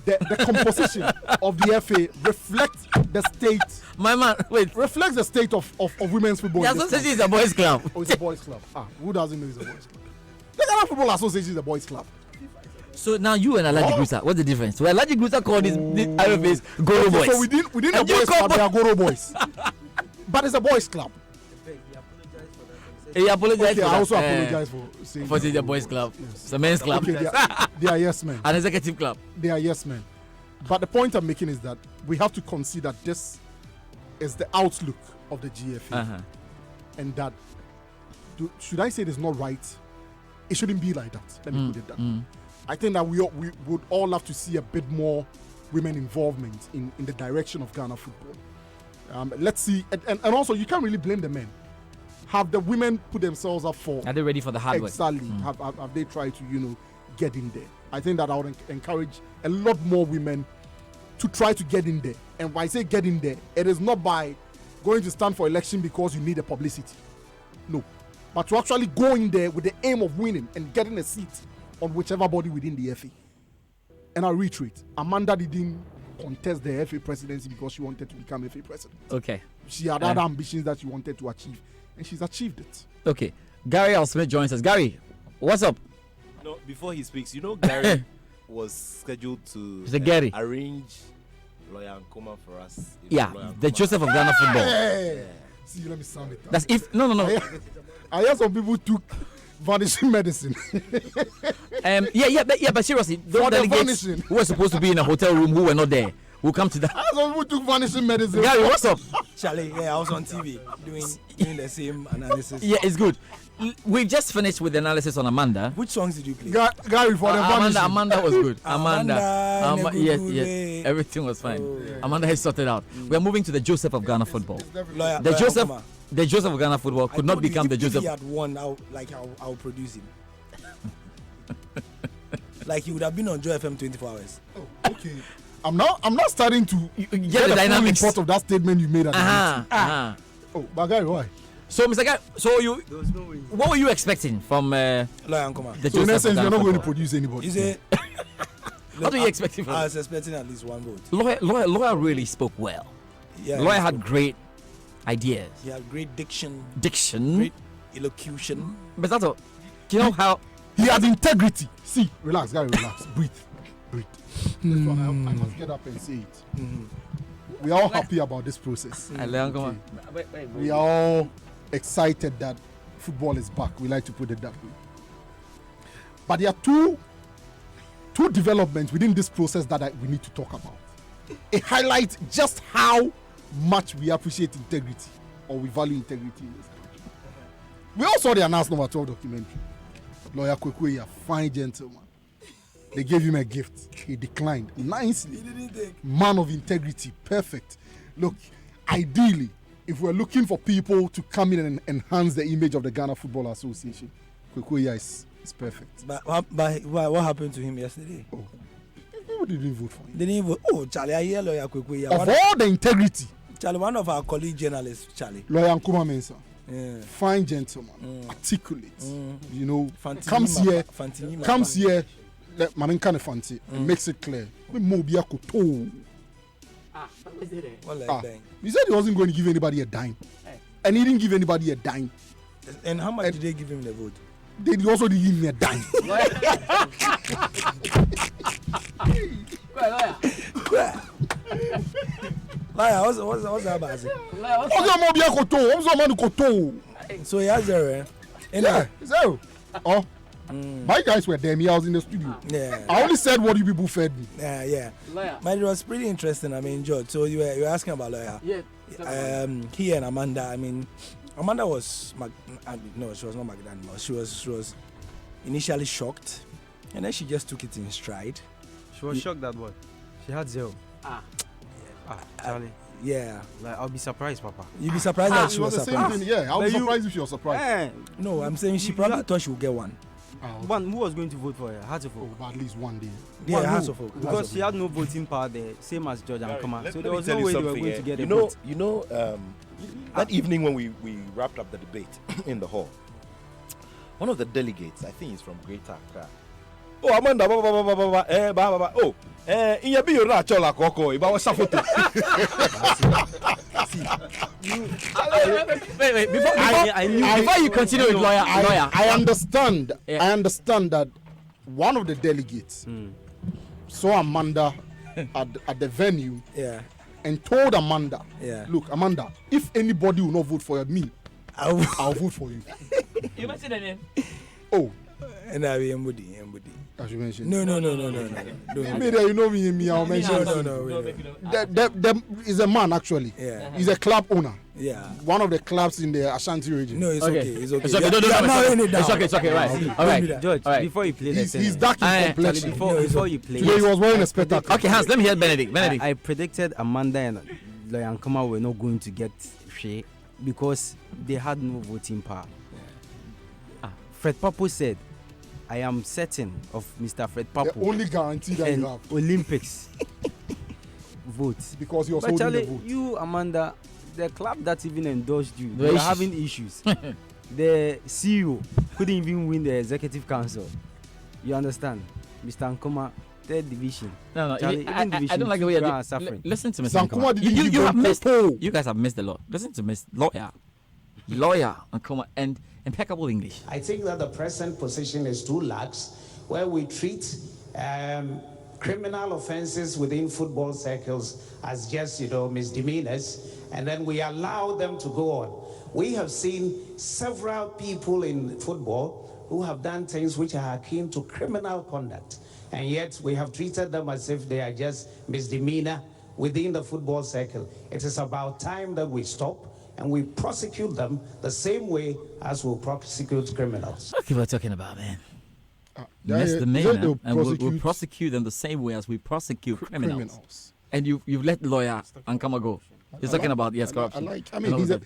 Speaker 4: the composition of the FA reflects the state.
Speaker 2: My man, wait.
Speaker 4: Reflects the state of women's football.
Speaker 2: The
Speaker 4: in this
Speaker 2: association
Speaker 4: country.
Speaker 2: is a boys' club.
Speaker 4: Oh, it's a boys' club. Who doesn't know it's a boys' club? The Ghana Football Association is a boys' club.
Speaker 2: So now you and Alaji Gusa, what's the difference? Well, Alaji Gusa called this IFAs Goro Boys.
Speaker 4: So within the
Speaker 2: And you
Speaker 4: boys'
Speaker 2: call
Speaker 4: club, they are Goro boys. But it's a boys' club.
Speaker 2: He apologized
Speaker 4: Okay,
Speaker 2: for
Speaker 4: I
Speaker 2: that.
Speaker 4: also apologize for saying
Speaker 2: saying the boys' club. It's a men's club.
Speaker 4: Okay, they are yes men.
Speaker 2: An executive club.
Speaker 4: They are yes men. But the point I'm making is that we have to consider this is the outlook of the GFA, and that should I say it is not right? It shouldn't be like that. Let me put it that way. I think that we would all have to see a bit more women involvement in the direction of Ghana football. Let's see, and also you can't really blame the men. Have the women put themselves up for?
Speaker 2: Are they ready for the hard work?
Speaker 4: Exactly. Have they tried to get in there? I think that I would encourage a lot more women to try to get in there. And when I say get in there, it is not by going to stand for election because you need a publicity. No. But to actually go in there with the aim of winning and getting a seat on whichever body within the FA. And I'll reiterate, Amanda didn't contest the FA presidency because she wanted to become FA president.
Speaker 2: Okay.
Speaker 4: She had other ambitions that she wanted to achieve, and she's achieved it.
Speaker 2: Okay. Gary Al Smith joins us. Gary, what's up?
Speaker 9: No, before he speaks, Gary was scheduled to
Speaker 2: Gary.
Speaker 9: arrange Lawyer Nkoma for us.
Speaker 2: Yeah, the Joseph of Ghana football.
Speaker 4: Hey. See, let me sound it out.
Speaker 2: That's if no.
Speaker 4: I hear some people took vanishing medicine.
Speaker 2: But seriously, those delegates who were supposed to be in a hotel room who were not there, we'll come to that.
Speaker 4: Some people took vanishing medicine.
Speaker 2: Gary, what's up?
Speaker 10: Charlie, I was on TV doing the same analysis.
Speaker 2: Yeah, it's good. We've just finished with the analysis on Amanda.
Speaker 10: Which songs did you play?
Speaker 4: Gary, for the vanishing.
Speaker 2: Amanda was good.
Speaker 10: Amanda,
Speaker 2: yes. Everything was fine. Amanda has sorted out. We are moving to the Joseph of Ghana football. The Joseph of Ghana football could not become the Joseph.
Speaker 10: If he had won, I'll produce him. Like he would have been on Joy FM 24 hours.
Speaker 4: Oh, okay. I'm not starting to
Speaker 2: get the dynamics
Speaker 4: of that statement you made at the meeting. Oh, but Gary, why?
Speaker 2: So, Mr. Guy, what were you expecting from
Speaker 10: Lawyer Nkoma?
Speaker 2: the
Speaker 4: So in
Speaker 2: Joseph
Speaker 4: essence,
Speaker 2: of Ghana
Speaker 4: you're not going to
Speaker 2: football?
Speaker 4: produce anybody.
Speaker 10: You say,
Speaker 2: What are you expecting from
Speaker 10: I was expecting at least one vote.
Speaker 2: Lawyer really spoke well.
Speaker 10: Yeah,
Speaker 2: Lawyer had great ideas.
Speaker 10: He had great diction,
Speaker 2: Diction.
Speaker 10: great elocution.
Speaker 2: But that's all. You know how
Speaker 4: He had integrity. See, relax, Gary, relax. Breathe. This one, I must get up and say it. We are all happy about this process. We are all excited that football is back. We like to put it that way. But there are two developments within this process that we need to talk about. It highlights just how much we appreciate integrity, or we value integrity in this country. We all saw the Announced Number 12 documentary. Lawyer Kwekwe, a fine gentleman. They gave him a gift. He declined nicely.
Speaker 10: He didn't take.
Speaker 4: Man of integrity, perfect. Look, ideally, if we're looking for people to come in and enhance the image of the Ghana Football Association, Kwekwe is perfect.
Speaker 10: But what happened to him yesterday?
Speaker 4: Oh, people didn't vote for him.
Speaker 10: They didn't vote. Oh, Charlie, I hear Lawyer Kwekwe.
Speaker 4: Of all the integrity,
Speaker 10: Charlie, one of our colleague journalists, Charlie.
Speaker 4: Lawyer Nkuma Mensah.
Speaker 10: Yeah.
Speaker 4: Fine gentleman, articulate,
Speaker 10: Fantini
Speaker 4: comes here, let Mamin kind of fancy, and makes it clear. He said he wasn't going to give anybody a dime, and he didn't give anybody a dime.
Speaker 10: And how much did they give him the vote?
Speaker 4: They also didn't give me a dime.
Speaker 10: What's that about? So he has zero,
Speaker 4: Yeah, zero. Oh, my guys were there. I was in the studio.
Speaker 10: Yeah.
Speaker 4: I only said what you people fed me.
Speaker 10: Yeah. But it was pretty interesting. I mean, enjoyed. So you were asking about Lawyer.
Speaker 2: Yeah.
Speaker 10: He and Amanda. I mean, Amanda was no, she was not magnanimous. She was initially shocked, and then she just took it in stride.
Speaker 5: She was shocked that what? She had zero. Charlie.
Speaker 10: Yeah.
Speaker 5: Like, I'll be surprised, Papa.
Speaker 10: You'd be surprised that she
Speaker 4: It
Speaker 10: was
Speaker 4: was the same
Speaker 10: surprised.
Speaker 4: thing. Yeah, I was surprised if she was surprised.
Speaker 10: No, I'm saying she probably thought she would get one.
Speaker 5: One who was going to vote for her? Heart of Oak.
Speaker 4: But at least one day.
Speaker 10: Yeah,
Speaker 5: One
Speaker 10: Hearts
Speaker 5: who?
Speaker 10: of Oak. Hearts
Speaker 5: Because
Speaker 10: of
Speaker 5: she
Speaker 10: Oak.
Speaker 5: had no voting power there, same as George Ankama. So there
Speaker 3: Let
Speaker 5: was
Speaker 3: me
Speaker 5: no
Speaker 3: tell
Speaker 5: way
Speaker 3: you
Speaker 5: they were
Speaker 3: something,
Speaker 5: going to get a
Speaker 3: you know,
Speaker 5: vote.
Speaker 3: you know, that evening when we wrapped up the debate in the hall, one of the delegates, I think he's from Greater Accra. Oh, Amanda, oh, in your bio na chola koko, iba was safoto.
Speaker 2: Wait, before you continue with lawyer.
Speaker 4: I understand.
Speaker 2: Yeah.
Speaker 4: I understand that one of the delegates saw Amanda at the venue
Speaker 10: Yeah.
Speaker 4: and told Amanda,
Speaker 10: Yeah.
Speaker 4: look, Amanda, if anybody will not vote for me, I'll vote for you.
Speaker 2: You mentioned the name.
Speaker 4: Oh,
Speaker 10: And I be Mbudi.
Speaker 4: as you mentioned.
Speaker 10: No.
Speaker 4: Maybe you know me, I'll mention.
Speaker 10: No.
Speaker 4: There is a man actually.
Speaker 10: Yeah.
Speaker 4: He's a club owner.
Speaker 10: Yeah.
Speaker 4: One of the clubs in the Ashanti region.
Speaker 10: No, it's okay. It's okay.
Speaker 2: It's okay.
Speaker 10: You are narrowing it down.
Speaker 2: It's okay. Right. All right.
Speaker 5: George,
Speaker 2: All right.
Speaker 5: before you play
Speaker 4: He's dark in
Speaker 5: Charlie,
Speaker 4: complexion.
Speaker 5: before you play
Speaker 4: Today he was wearing a spectacle.
Speaker 2: Okay, Hans. Let me hear Benedict.
Speaker 5: I predicted Amanda and Lawyer Ankama were not going to get share because they had no voting power. Fred Papo said, I am certain of Mr. Fred
Speaker 4: The
Speaker 5: Papo
Speaker 4: only guarantee that
Speaker 5: and
Speaker 4: you have
Speaker 5: Olympics votes.
Speaker 4: because he was
Speaker 5: But
Speaker 4: holding
Speaker 5: Charlie,
Speaker 4: the vote.
Speaker 5: you, Amanda, the club that even endorsed you,
Speaker 2: The
Speaker 5: they were
Speaker 2: issues.
Speaker 5: having issues. The CEO couldn't even win the executive council. You understand? Mr. Ankoma, third division.
Speaker 2: No.
Speaker 5: Charlie,
Speaker 2: I
Speaker 5: even division
Speaker 2: don't like the
Speaker 5: two
Speaker 2: way
Speaker 5: are
Speaker 2: you're
Speaker 5: suffering.
Speaker 2: listen to Mr.
Speaker 4: Sankuma
Speaker 2: Ankoma.
Speaker 4: didn't
Speaker 2: You
Speaker 4: even
Speaker 2: have missed.
Speaker 4: poll.
Speaker 2: You guys have missed a lot. Listen to Miss Lawyer Ankoma and impeccable English.
Speaker 11: I think that the present position is too lax, where we treat criminal offenses within football circles as just, misdemeanors, and then we allow them to go on. We have seen several people in football who have done things which are akin to criminal conduct, and yet we have treated them as if they are just misdemeanor within the football circle. It is about time that we stop and we prosecute them the same way as we prosecute criminals.
Speaker 2: What people are talking about, man?
Speaker 4: Yeah,
Speaker 2: Misdemeanor,
Speaker 4: they'll
Speaker 2: and we'll prosecute them the same way as we prosecute criminals. And you've let Lawyer Ankama go. He's talking about corruption.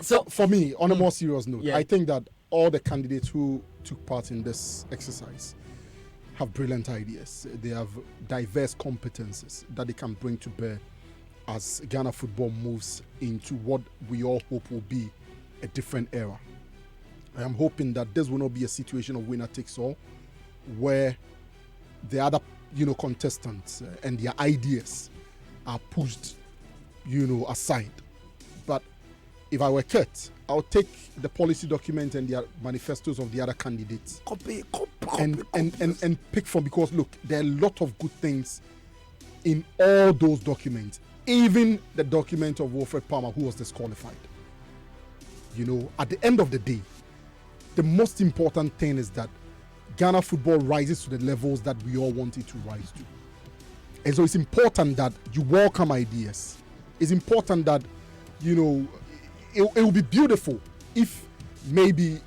Speaker 4: So for me, on a more serious note,
Speaker 2: Yeah.
Speaker 4: I think that all the candidates who took part in this exercise have brilliant ideas. They have diverse competences that they can bring to bear as Ghana football moves into what we all hope will be a different era. I am hoping that this will not be a situation of winner takes all, where the other, contestants and their ideas are pushed, aside. But if I were Kurt, I would take the policy document and the manifestos of the other candidates and pick from, because look, there are a lot of good things in all those documents, even the document of Wilfred Palmer, who was disqualified. At the end of the day, the most important thing is that Ghana football rises to the levels that we all want it to rise to. And so it's important that you welcome ideas. It's important that, it will be beautiful if maybe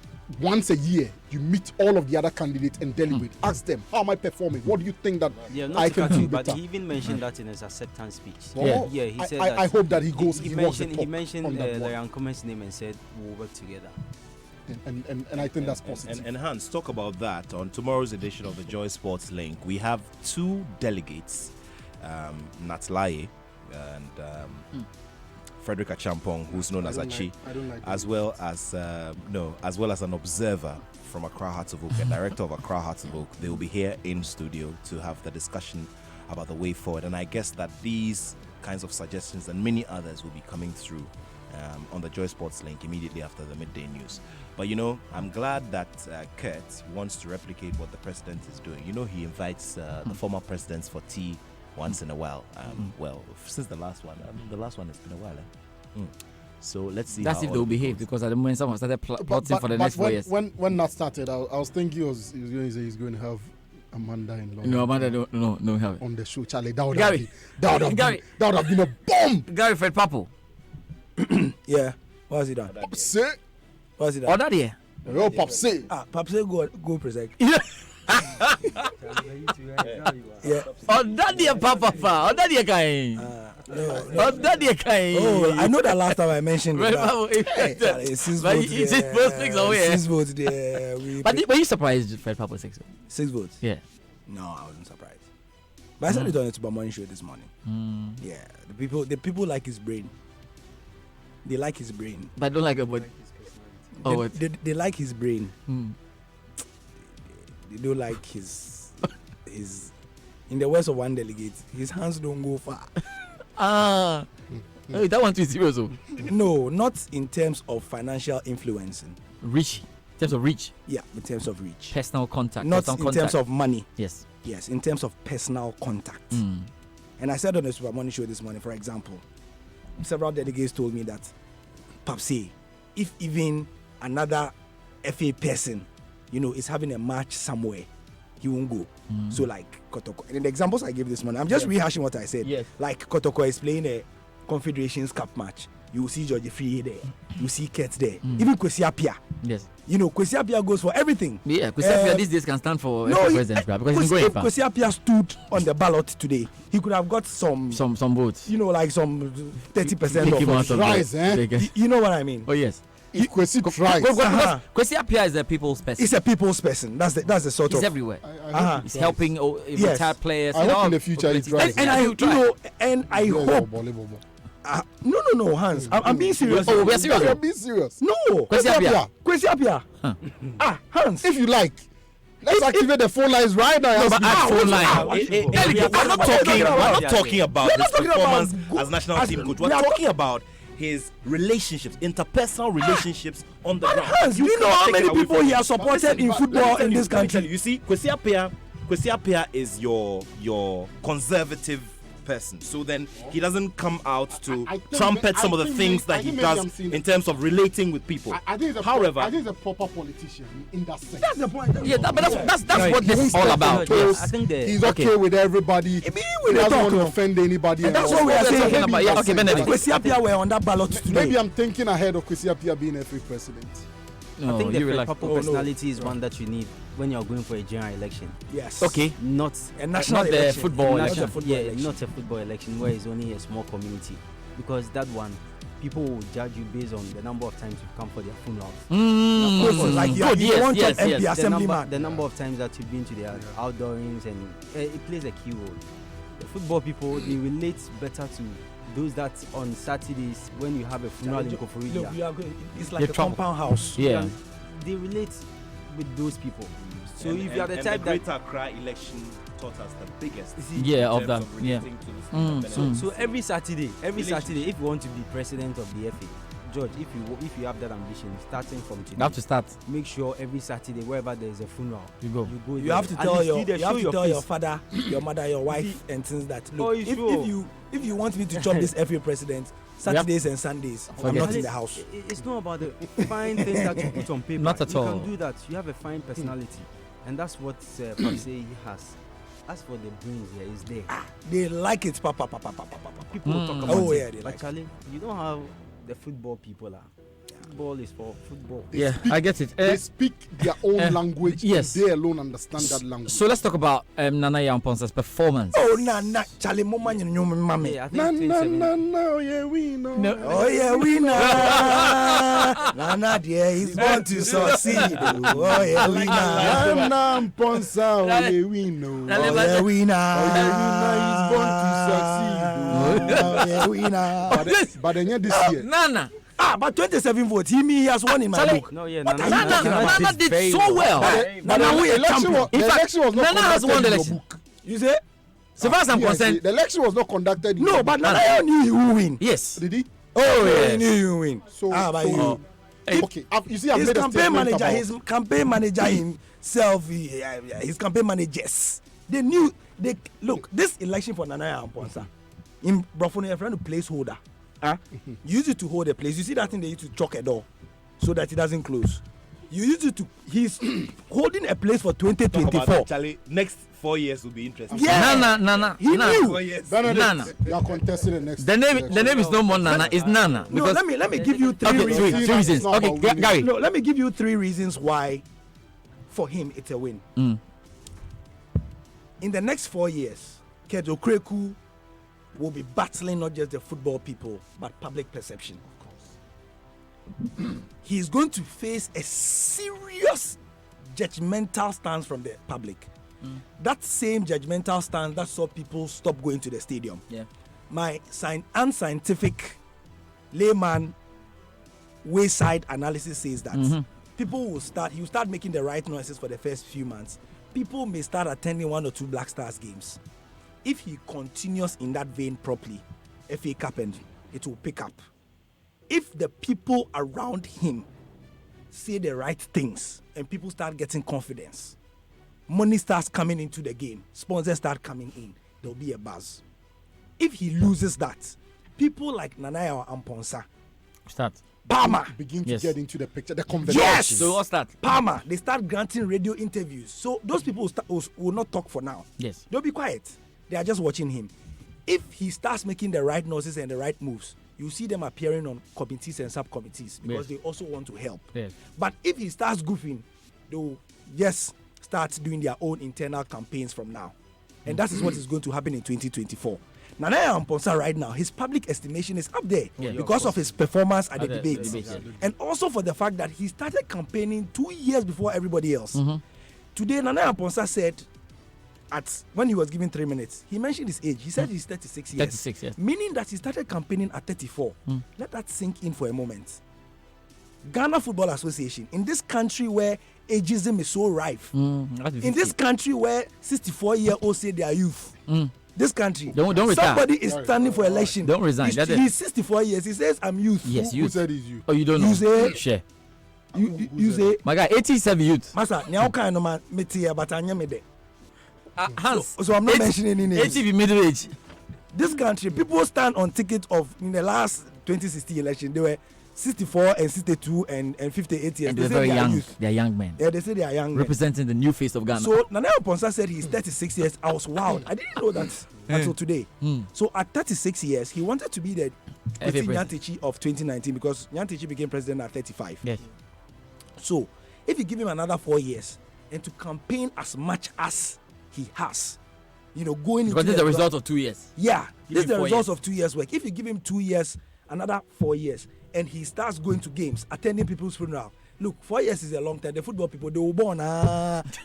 Speaker 4: once a year you meet all of the other candidates and deliberate. Ask them, how am I performing? What do you think that I can do
Speaker 5: but
Speaker 4: better?
Speaker 5: he even mentioned that in his acceptance speech.
Speaker 4: Well,
Speaker 5: Yeah, he said
Speaker 4: I hope that he goes.
Speaker 5: He
Speaker 4: walks the
Speaker 5: mentioned
Speaker 4: talk
Speaker 5: he mentioned
Speaker 4: on that one.
Speaker 5: Lawyer Ankoma's name and said we'll work together.
Speaker 4: And I think that's positive.
Speaker 3: And Hans, talk about that on tomorrow's edition of the Joy Sports Link. We have two delegates, Natlaye and Frederick Achampong, who's known as Achi, as well as an observer from Accra Hearts of Oak, the director of Accra Hearts of Oak. They will be here in studio to have the discussion about the way forward. And I guess that these kinds of suggestions and many others will be coming through on the Joy Sports Link immediately after the midday news. But I'm glad that Kurt wants to replicate what the president is doing. He invites the former presidents for tea once in a while. Well, since the last one has been a while. So let's see.
Speaker 2: That's
Speaker 3: how
Speaker 2: if
Speaker 3: all
Speaker 2: they'll
Speaker 3: it
Speaker 2: behave,
Speaker 3: goes.
Speaker 2: because at the moment someone started plotting for the next 4 years.
Speaker 4: When that started, I was thinking he was going to say he's going to have Amanda in London.
Speaker 2: No, Amanda, no, have it.
Speaker 4: On the show, Charlie. That would
Speaker 2: Gary.
Speaker 4: have been a bomb.
Speaker 2: Gary Fred Papo.
Speaker 10: Yeah. What has he done?
Speaker 4: Pop say.
Speaker 10: What has he done?
Speaker 2: Oh, that year.
Speaker 4: Oh, Pop say.
Speaker 10: Pop say go present.
Speaker 2: Yeah.
Speaker 10: Yeah.
Speaker 2: Oh, that year, Papa. Oh, that year, guy. But that you can.
Speaker 10: Oh, I know that last time I mentioned it.
Speaker 2: Red
Speaker 10: but-
Speaker 2: Purple,
Speaker 10: Hey, Charlie, 6
Speaker 2: but
Speaker 10: votes
Speaker 2: you-
Speaker 10: there.
Speaker 2: 6 votes takes away,
Speaker 10: 6 votes there.
Speaker 2: But you surprised Red Purple 6?
Speaker 10: 6 votes?
Speaker 2: Yeah.
Speaker 10: No, I wasn't surprised. But I said it on the Super Morning Show this morning. Yeah, the people like his brain. They like his brain.
Speaker 2: But I don't like it. But
Speaker 10: They like his brain.
Speaker 2: Hmm.
Speaker 10: They don't like his. In the words of one delegate, his hands don't go far.
Speaker 2: Hey, that one too serious. Oh.
Speaker 10: No, not in terms of financial influencing.
Speaker 2: Reach. In terms of reach.
Speaker 10: Yeah, in terms of reach.
Speaker 2: Personal contact.
Speaker 10: Not
Speaker 2: personal
Speaker 10: in
Speaker 2: contact.
Speaker 10: terms of money.
Speaker 2: Yes.
Speaker 10: Yes, in terms of personal contact. And I said on the Super Morning Show this morning, for example, several delegates told me that, Papsi, if even another FA person, is having a match somewhere, he won't go. So like Kotoko. And in the examples I gave this morning, I'm just rehashing what I said.
Speaker 2: Yes.
Speaker 10: Like Kotoko is playing a Confederations Cup match. You will see George Free there. You see Kurt there. Even Kwesi Appiah.
Speaker 2: Yes.
Speaker 10: Kwesi Appiah goes for everything.
Speaker 2: Yeah, Kwesi Appiah these days can stand for president because he's going
Speaker 10: if Kwesi Appiah stood on the ballot today, he could have got some
Speaker 2: votes.
Speaker 10: Like some 30%
Speaker 2: Take him out
Speaker 10: of
Speaker 2: of
Speaker 4: Rise,
Speaker 2: the-
Speaker 10: You know what I mean?
Speaker 2: Oh yes.
Speaker 4: If Kwesi tries,
Speaker 2: Kwesi Appiah is a people's person.
Speaker 10: He's a people's person. That's the sort
Speaker 2: He's
Speaker 10: of.
Speaker 2: everywhere.
Speaker 4: I hope
Speaker 2: He's
Speaker 4: he
Speaker 2: helping
Speaker 10: Yes.
Speaker 2: retired players.
Speaker 4: I hope in the future he tries.
Speaker 10: And I hope. No, Hans. I'm being serious.
Speaker 2: Oh, we are serious.
Speaker 4: You're being serious.
Speaker 10: No.
Speaker 2: Kwesi Appiah.
Speaker 10: Kwesi Appiah. Hans.
Speaker 4: If you like, let's activate the phone lines right now.
Speaker 2: But at phone line.
Speaker 9: We're not talking about his
Speaker 10: talking about
Speaker 9: performance
Speaker 10: go-
Speaker 9: as national
Speaker 10: as-
Speaker 9: team coach.
Speaker 10: we
Speaker 9: We're
Speaker 10: are
Speaker 9: talking about his relationships, interpersonal relationships on the ground.
Speaker 10: Hans, do you know
Speaker 9: can't
Speaker 10: how
Speaker 9: take
Speaker 10: many
Speaker 9: it away
Speaker 10: people
Speaker 9: from
Speaker 10: he
Speaker 9: him.
Speaker 10: has supported
Speaker 9: Listen,
Speaker 10: in
Speaker 9: but
Speaker 10: football
Speaker 9: let me
Speaker 10: in
Speaker 9: tell
Speaker 10: this
Speaker 9: you, let me tell
Speaker 10: country?
Speaker 9: You see, Kwesi Appiah is your conservative person. So then he doesn't come out to
Speaker 4: I think
Speaker 9: trumpet
Speaker 4: may-
Speaker 9: some
Speaker 4: I
Speaker 9: of the
Speaker 4: think
Speaker 9: things
Speaker 4: may- I
Speaker 9: that he
Speaker 4: think maybe I'm
Speaker 9: does
Speaker 4: seeing
Speaker 9: in
Speaker 4: it.
Speaker 9: terms of relating with people.
Speaker 4: I think
Speaker 9: However,
Speaker 4: I think he's a proper politician in that sense.
Speaker 10: That's the point.
Speaker 2: Yeah, but that's
Speaker 10: Right.
Speaker 2: what this is all about.
Speaker 5: Yes, I think
Speaker 4: He's
Speaker 2: Okay.
Speaker 4: okay with everybody. He
Speaker 10: with the
Speaker 4: doesn't want to
Speaker 10: talk,
Speaker 4: offend anybody.
Speaker 10: And that's
Speaker 4: else.
Speaker 10: what we are saying.
Speaker 2: talking about. Yeah, okay, Benedict.
Speaker 10: Kwesi Appiah were on that ballot today.
Speaker 4: Maybe I'm thinking ahead of Kwesi Appiah being a free president.
Speaker 2: No,
Speaker 5: I think
Speaker 2: you
Speaker 5: the
Speaker 2: relax.
Speaker 5: proper personality is one that you need when you're going for a general election.
Speaker 10: Yes.
Speaker 2: Okay.
Speaker 5: Not
Speaker 10: A national
Speaker 2: Not the
Speaker 10: election.
Speaker 2: football
Speaker 10: Not
Speaker 2: election.
Speaker 10: a football
Speaker 5: yeah,
Speaker 10: election.
Speaker 5: not a football election where it's only a small community, because that one people will judge you based on the number of times you've come for their funerals.
Speaker 10: Like you are
Speaker 2: Good,
Speaker 10: the
Speaker 2: yes,
Speaker 10: one
Speaker 2: yes,
Speaker 10: MP
Speaker 2: yes.
Speaker 10: assemblyman.
Speaker 5: The number of times that you've been to their outdoorings, and it plays a key role. The football people, they relate better to those that on Saturdays when you have a funeral in
Speaker 10: Look,
Speaker 5: Koforidua.
Speaker 10: we are going, it's like
Speaker 2: You're
Speaker 10: a
Speaker 2: trouble.
Speaker 10: compound house.
Speaker 2: Yeah.
Speaker 5: They relate with those people. So
Speaker 9: And-
Speaker 5: if you are the
Speaker 9: and
Speaker 5: type
Speaker 9: the
Speaker 5: that
Speaker 9: Greater Accra election taught us the biggest.
Speaker 2: Yeah,
Speaker 9: in
Speaker 2: of
Speaker 9: terms
Speaker 2: that. Yeah.
Speaker 9: relating to the
Speaker 5: So,
Speaker 9: benefits.
Speaker 5: so every Saturday, if you want to be president of the FA, George, if you have that ambition, starting from today,
Speaker 2: You have to start.
Speaker 5: make sure every Saturday, wherever there is a funeral,
Speaker 2: You go.
Speaker 5: go.
Speaker 10: You
Speaker 5: there.
Speaker 10: have to
Speaker 5: At
Speaker 10: tell
Speaker 5: least
Speaker 10: your
Speaker 5: either
Speaker 10: you have
Speaker 5: show
Speaker 10: to tell your
Speaker 5: face.
Speaker 10: father, your mother, your wife, and things that
Speaker 5: Oh,
Speaker 10: look.
Speaker 5: it's
Speaker 10: If
Speaker 5: true.
Speaker 10: you want me to chop this FA president Saturdays and Sundays, I'm
Speaker 2: Forget
Speaker 10: not
Speaker 2: it.
Speaker 10: in the house.
Speaker 5: It's not about the fine things that you put on paper.
Speaker 2: Not at
Speaker 5: you
Speaker 2: all.
Speaker 5: can do that. You have a fine personality, and that's what Papse has. As for the brains, here is there.
Speaker 10: They like it, papa.
Speaker 5: People talk about
Speaker 10: Oh
Speaker 5: it.
Speaker 10: yeah, they
Speaker 5: But
Speaker 10: like it.
Speaker 5: Charlie, you know how the football people are. Football is for football.
Speaker 2: Yeah, I get it.
Speaker 4: They speak their own language.
Speaker 2: yes.
Speaker 4: And they alone understand that language.
Speaker 2: So let's talk about Nana Yamponsa's performance.
Speaker 10: Oh na Charlie Mama you know mommy.
Speaker 5: Yeah, I think 2017
Speaker 4: no, yeah, we know.
Speaker 10: Oh yeah, we know. Nana dear, he's born to succeed. Oh yeah, we know.
Speaker 4: Nam Ponsa, oh, yeah, we know.
Speaker 10: Oh yeah, we know.
Speaker 4: Oh, yeah, we know he's born to succeed.
Speaker 10: Oh yeah, we know.
Speaker 4: But then this year,
Speaker 2: Nana.
Speaker 10: But 27 votes. He has won in my
Speaker 2: Charlie,
Speaker 10: book.
Speaker 5: No, yeah,
Speaker 10: What
Speaker 5: Nana,
Speaker 10: are you talking about?
Speaker 2: Nana did so well.
Speaker 4: but the election was,
Speaker 2: In
Speaker 4: the
Speaker 2: fact,
Speaker 4: election was not
Speaker 2: Nana has
Speaker 4: conducted
Speaker 2: won the
Speaker 4: in your
Speaker 2: election.
Speaker 4: book.
Speaker 10: You say?
Speaker 2: So far as I'm
Speaker 4: Yes,
Speaker 2: concerned,
Speaker 4: the election was not conducted in
Speaker 10: No,
Speaker 4: your
Speaker 10: but
Speaker 4: book.
Speaker 10: Nana knew he will win.
Speaker 2: yes.
Speaker 4: Did he?
Speaker 10: Oh
Speaker 2: yeah.
Speaker 10: he knew he will win.
Speaker 4: So,
Speaker 10: How about
Speaker 4: so
Speaker 10: you?
Speaker 4: okay, you see, I've
Speaker 10: His
Speaker 4: made a
Speaker 10: campaign
Speaker 4: statement
Speaker 10: manager,
Speaker 4: about,
Speaker 10: his campaign manager himself, his campaign managers, they knew. They look this election for Nana Amponsa. In Brofone, a friend, a placeholder. You use it to hold a place. You see that thing they use to choke a door so that it doesn't close. You use it to. He's holding a place for
Speaker 9: Talk about
Speaker 10: 2024.
Speaker 9: that, Charlie. Next 4 years will be interesting.
Speaker 10: Yeah.
Speaker 2: Nana.
Speaker 10: He
Speaker 2: Nana.
Speaker 10: knew.
Speaker 9: 4 years.
Speaker 4: Benedict,
Speaker 2: Nana.
Speaker 4: you are contesting the next.
Speaker 2: The name is no more Nana. It's Nana.
Speaker 10: No,
Speaker 2: Because
Speaker 10: let me give you three
Speaker 2: okay,
Speaker 10: reasons.
Speaker 2: three reasons.
Speaker 4: It's not
Speaker 2: Okay,
Speaker 4: about winning.
Speaker 2: Gary.
Speaker 10: No, let me give you 3 reasons why for him it's a win. In the next 4 years, Kedzo Kreku will be battling not just the football people, but public perception. He is going to face a serious judgmental stance from the public. That same judgmental stance that saw people stop going to the stadium.
Speaker 2: Yeah.
Speaker 10: My unscientific layman wayside analysis says that people will start making the right noises for the first few months. People may start attending 1 or 2 Black Stars games. If he continues in that vein properly, FA Cup and it will pick up. If the people around him say the right things and people start getting confidence, money starts coming into the game, sponsors start coming in, there'll be a buzz. If he loses that, people like Nanaya Amponsa
Speaker 2: Start.
Speaker 10: Palmer
Speaker 4: begin to
Speaker 2: Yes.
Speaker 4: get into the picture, the conversation.
Speaker 10: Yes.
Speaker 2: So what's that?
Speaker 10: Palmer, they start granting radio interviews. So those people will not talk for now.
Speaker 2: Yes.
Speaker 10: They'll be quiet. They are just watching him. If he starts making the right noises and the right moves, you see them appearing on committees and subcommittees because
Speaker 2: Yes.
Speaker 10: they also want to help.
Speaker 2: Yes.
Speaker 10: But if he starts goofing, they'll just start doing their own internal campaigns from now. And that is what is going to happen in 2024. Nanaya Amponsa right now, his public estimation is up there because of his performance at the debates. And also for the fact that he started campaigning 2 years before everybody else. Today, Nanaya Amponsa said, when he was given 3 minutes, he mentioned his age. He said he's 36 years.
Speaker 2: 36, yes.
Speaker 10: Meaning that he started campaigning at 34. Let that sink in for a moment. Ghana Football Association, in this country where ageism is so rife, in this country where 64-year-olds say they are youth, this country,
Speaker 2: Don't retire.
Speaker 10: somebody is standing for election.
Speaker 2: Don't resign.
Speaker 10: He's 64 years. He says, I'm youth.
Speaker 2: Yes,
Speaker 4: Who
Speaker 2: youth.
Speaker 4: said he's you?
Speaker 2: Oh, you don't know.
Speaker 10: You say-
Speaker 2: Share.
Speaker 10: You say,
Speaker 2: My guy, 87 youth.
Speaker 10: Masa, nyao kind of man, me tia, but I me de.
Speaker 2: Hans.
Speaker 10: So I'm not mentioning any names.
Speaker 2: 80 be middle age.
Speaker 10: This country, people stand on ticket of in the last 2016 election. They were 64 and 62 and 58 years.
Speaker 2: And
Speaker 10: They
Speaker 2: they're
Speaker 10: say
Speaker 2: very
Speaker 10: they are
Speaker 2: young.
Speaker 10: youth.
Speaker 2: They're young men.
Speaker 10: Yeah, they say they are young. men.
Speaker 2: Representing the new face of Ghana.
Speaker 10: So Nana Ponsa said he's 36 years. I was wowed. I didn't know that until today. So at 36 years, he wanted to be the
Speaker 2: president.
Speaker 10: Nyantichi of 2019 because Nyantichi became president at 35.
Speaker 2: Yes.
Speaker 10: So if you give him another 4 years and to campaign as much as he has, going into
Speaker 2: Because this is the result of 2 years.
Speaker 10: Yeah,
Speaker 2: Give
Speaker 10: this is
Speaker 2: him
Speaker 10: the
Speaker 2: 4
Speaker 10: results
Speaker 2: years.
Speaker 10: of 2 years' work. If you give him 2 years, another 4 years, and he starts going to games, attending people's funeral. Look, 4 years is a long time. The football people, they were born.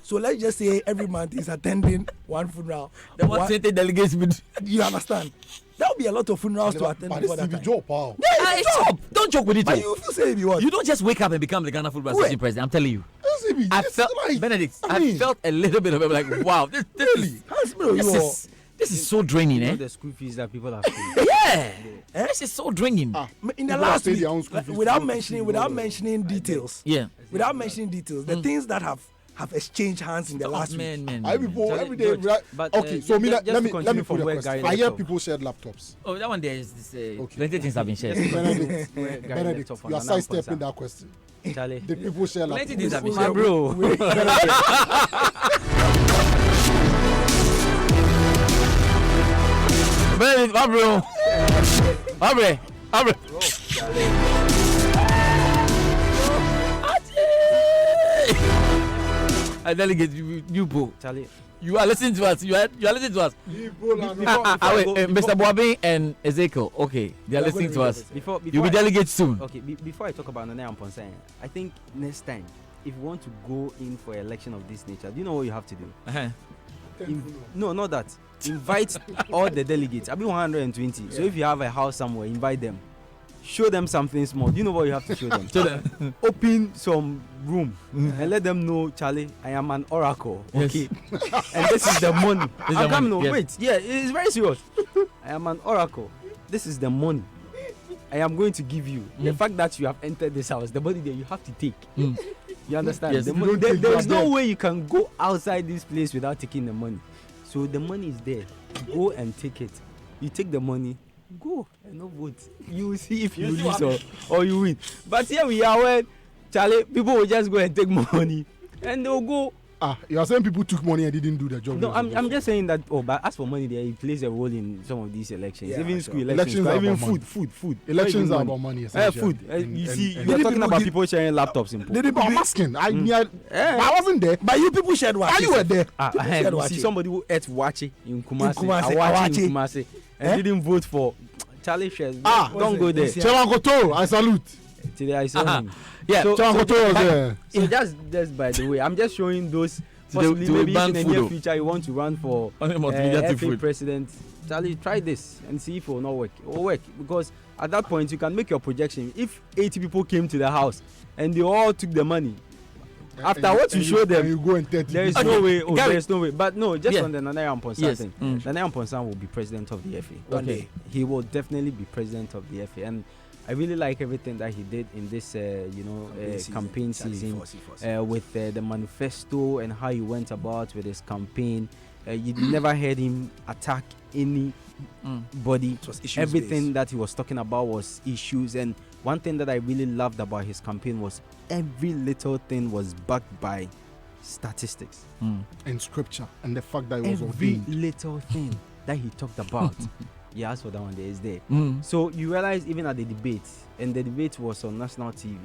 Speaker 10: So let's just say every month he's attending one funeral.
Speaker 2: Then what 20 delegates would.
Speaker 10: You understand? There will be a lot of funerals to attend
Speaker 4: But
Speaker 10: before
Speaker 4: this
Speaker 10: that
Speaker 4: is
Speaker 10: time.
Speaker 4: job, pal.
Speaker 10: Yeah, it's a job.
Speaker 2: Don't joke with it.
Speaker 10: But
Speaker 2: oh.
Speaker 10: you feel say if you want.
Speaker 2: You don't just wake up and become the Ghana Football
Speaker 10: Wait.
Speaker 2: Association president. I'm telling you.
Speaker 4: LCB,
Speaker 2: I
Speaker 4: it's
Speaker 2: felt,
Speaker 4: like,
Speaker 2: Benedict,
Speaker 4: I
Speaker 2: I
Speaker 4: mean,
Speaker 2: felt a little bit of it like, wow, this is,
Speaker 10: Hans Bro,
Speaker 2: this is so draining,
Speaker 5: You know
Speaker 2: eh?
Speaker 5: the school fees that people have paid.
Speaker 2: Yeah. This is so draining.
Speaker 10: in the
Speaker 4: People
Speaker 10: last
Speaker 4: pay
Speaker 10: week,
Speaker 4: their own school fees
Speaker 10: without
Speaker 4: to
Speaker 10: mentioning details,
Speaker 2: Yeah.
Speaker 10: without mentioning details, the things that have exchanged hands in the last week.
Speaker 2: man.
Speaker 4: I people
Speaker 5: Charlie,
Speaker 4: every day.
Speaker 5: George,
Speaker 4: right?
Speaker 5: but,
Speaker 4: Okay, so
Speaker 5: just
Speaker 4: me,
Speaker 5: to
Speaker 4: let me
Speaker 5: continue from
Speaker 4: put a
Speaker 5: where
Speaker 4: question.
Speaker 5: Gary
Speaker 4: I hear
Speaker 5: left off.
Speaker 4: people shared laptops.
Speaker 2: Oh, that one there is this,
Speaker 4: Okay.
Speaker 2: plenty things have been shared.
Speaker 4: Benedict,
Speaker 5: Where Gary
Speaker 4: Benedict,
Speaker 5: left off on
Speaker 4: you are
Speaker 5: Nana Amponsa.
Speaker 4: sidestepping that question.
Speaker 5: Charlie.
Speaker 4: The people share
Speaker 2: Plenty
Speaker 4: laptops.
Speaker 2: things have been
Speaker 5: My
Speaker 2: shared.
Speaker 5: bro.
Speaker 2: Benedict, my bro. My bro. I delegate you, bro.
Speaker 5: Charlie.
Speaker 2: You are listening to us. You are listening to us. Wait, Mr. Boabin and Ezekiel. Okay, they are listening to us.
Speaker 5: Before
Speaker 2: You'll be delegates soon.
Speaker 5: Okay, before I talk about Nana Amponsa, I think next time, if you want to go in for an election of this nature, do you know what you have to do?
Speaker 2: Uh-huh.
Speaker 5: No, not that. Invite all the delegates. I'll be 120. So if you have a house somewhere, invite them. Show them something small. Do you know what you have to show them?
Speaker 2: Show them.
Speaker 5: Open some room and let them know, Charlie, I am an oracle. Okay. And this is the money.
Speaker 2: is
Speaker 5: I'm
Speaker 2: the
Speaker 5: coming.
Speaker 2: money, yes.
Speaker 5: Wait. Yeah, it's very serious. I am an oracle. This is the money I am going to give you. The fact that you have entered this house, the money that you have to take. You understand?
Speaker 2: Yes.
Speaker 5: The
Speaker 2: You
Speaker 5: money,
Speaker 4: don't
Speaker 5: there
Speaker 4: take
Speaker 5: is
Speaker 4: that
Speaker 5: no
Speaker 4: there.
Speaker 5: way you can go outside this place without taking the money. So the money is there. Go and take it. You take the money, go and no vote. You will see if you lose or you win. But here we are when Charlie, people will just go and take money and they'll go.
Speaker 4: You are saying people took money and didn't do the job.
Speaker 5: No, I'm just saying that. Oh, but as for money, there it plays a role in some of these elections.
Speaker 10: Yeah,
Speaker 5: Even
Speaker 10: sure.
Speaker 5: school elections,
Speaker 4: Elections are
Speaker 5: even
Speaker 4: about
Speaker 5: food.
Speaker 4: Elections
Speaker 5: Not
Speaker 4: are
Speaker 5: even
Speaker 4: about money.
Speaker 5: food.
Speaker 4: essentially.
Speaker 5: You see,
Speaker 4: and-
Speaker 5: you are
Speaker 10: Did
Speaker 5: talking
Speaker 10: people
Speaker 5: about
Speaker 10: give-
Speaker 5: people sharing laptops in.
Speaker 10: Did it
Speaker 4: I'm asking. I wasn't there.
Speaker 10: But you people shared what?
Speaker 4: You were there.
Speaker 5: I
Speaker 10: shared
Speaker 5: you
Speaker 10: Wachi.
Speaker 5: see somebody who ate wachi in Kumasi.
Speaker 10: Kumasi,
Speaker 5: Awachi
Speaker 10: Awachi.
Speaker 5: in Kumasi. and didn't vote for Charlie Shares. Don't go there.
Speaker 4: Chairman Koto, I salute.
Speaker 5: Today I saw him.
Speaker 2: Yeah,
Speaker 4: Chairman Koto was there.
Speaker 5: So just by the way, I'm just showing those. Possibly,
Speaker 2: to
Speaker 5: maybe
Speaker 2: ban
Speaker 5: in the
Speaker 2: food,
Speaker 5: near
Speaker 2: though.
Speaker 5: future you want to run for
Speaker 2: Multimedia
Speaker 5: FA
Speaker 2: food.
Speaker 5: president. Charlie, try this and see if it will not work. It will work because at that point you can make your projection. If 80 people came to the house and they all took the money, after what you show them,
Speaker 4: you go and 30
Speaker 5: there is
Speaker 2: Okay,
Speaker 5: no way.
Speaker 2: Gary.
Speaker 5: There is no way. But no, just
Speaker 2: Yeah.
Speaker 5: on the Nana Amponsah
Speaker 2: Yes.
Speaker 5: thing.
Speaker 2: Mm.
Speaker 5: Nana Amponsah will be president of the FA.
Speaker 10: One day.
Speaker 5: He will definitely be president of the FA. And I really like everything that he did in this, campaign season with the manifesto and how he went about with his campaign. You never heard him attack anybody.
Speaker 10: It was issues
Speaker 5: Everything
Speaker 10: based.
Speaker 5: that he was talking about was issues. And one thing that I really loved about his campaign was every little thing was backed by statistics.
Speaker 4: in scripture and the fact that it was
Speaker 5: Every
Speaker 4: ordained.
Speaker 5: little thing that he talked about. He asked for that one, there is there. So you realize even at the debate, and the debate was on national TV,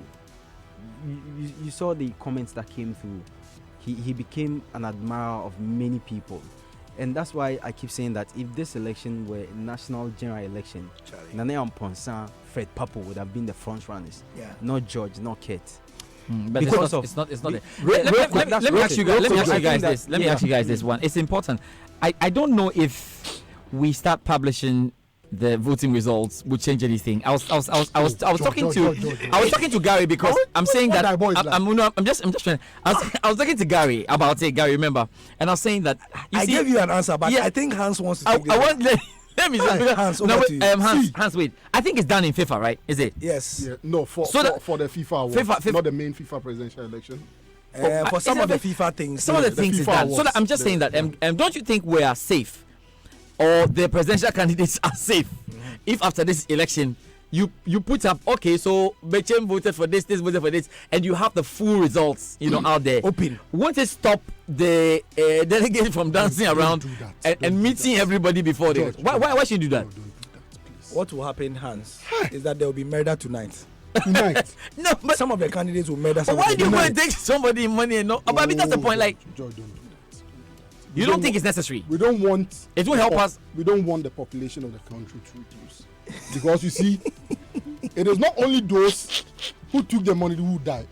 Speaker 5: you saw the comments that came through. He became an admirer of many people. And that's why I keep saying that if this election were a national general election, Nana Amponsah, Fred Papo would have been the front runners.
Speaker 10: Yeah.
Speaker 5: Not George, not Kate.
Speaker 2: But
Speaker 5: Because
Speaker 2: it's not. Let me
Speaker 5: that's
Speaker 2: ask you guys. Let me ask you guys
Speaker 5: that-
Speaker 2: this. Let me ask you guys this one. It's important. I don't know if we start publishing the voting results would change anything. I was talking to Gary because I'm saying that I'm just trying. I was talking to Gary about it. Gary, remember? And I was saying that
Speaker 10: I gave you an answer, but
Speaker 2: Yeah.
Speaker 10: I think Hans wants to
Speaker 2: I
Speaker 10: take this.
Speaker 2: want. Let me
Speaker 10: Hans,
Speaker 2: no,
Speaker 10: over
Speaker 2: wait,
Speaker 10: to you.
Speaker 2: Hans, wait. I think it's done in FIFA, right? Is it?
Speaker 10: Yes.
Speaker 4: Yeah, no, for
Speaker 2: So that-
Speaker 4: the FIFA awards,
Speaker 2: FIFA
Speaker 4: not the main FIFA presidential election.
Speaker 10: For some of the FIFA things.
Speaker 2: Some of the
Speaker 4: the
Speaker 2: things is
Speaker 4: FIFA
Speaker 2: done. So
Speaker 4: awards,
Speaker 2: that I'm just saying that, don't you think we are safe, or the presidential candidates are safe, if after this election you put up, okay, so Bechem voted for this voted for this, and you have the full results, out there.
Speaker 10: Open.
Speaker 2: Won't it stop the delegate from dancing around
Speaker 4: do that.
Speaker 2: and meeting everybody before they? Why should you do that?
Speaker 10: What will happen, Hans, is that there will be murder tonight.
Speaker 4: Tonight.
Speaker 2: No, but
Speaker 10: Some of the candidates will murder
Speaker 2: but
Speaker 10: some
Speaker 2: why
Speaker 10: of
Speaker 2: do you
Speaker 10: them.
Speaker 2: go and take somebody money and no? But I mean, that's the point. Like,
Speaker 4: George, don't do that.
Speaker 2: you don't think it's necessary?
Speaker 4: We don't want.
Speaker 2: It will help us.
Speaker 4: We don't want the population of the country to reduce, because you see, it is not only those who took the money who die.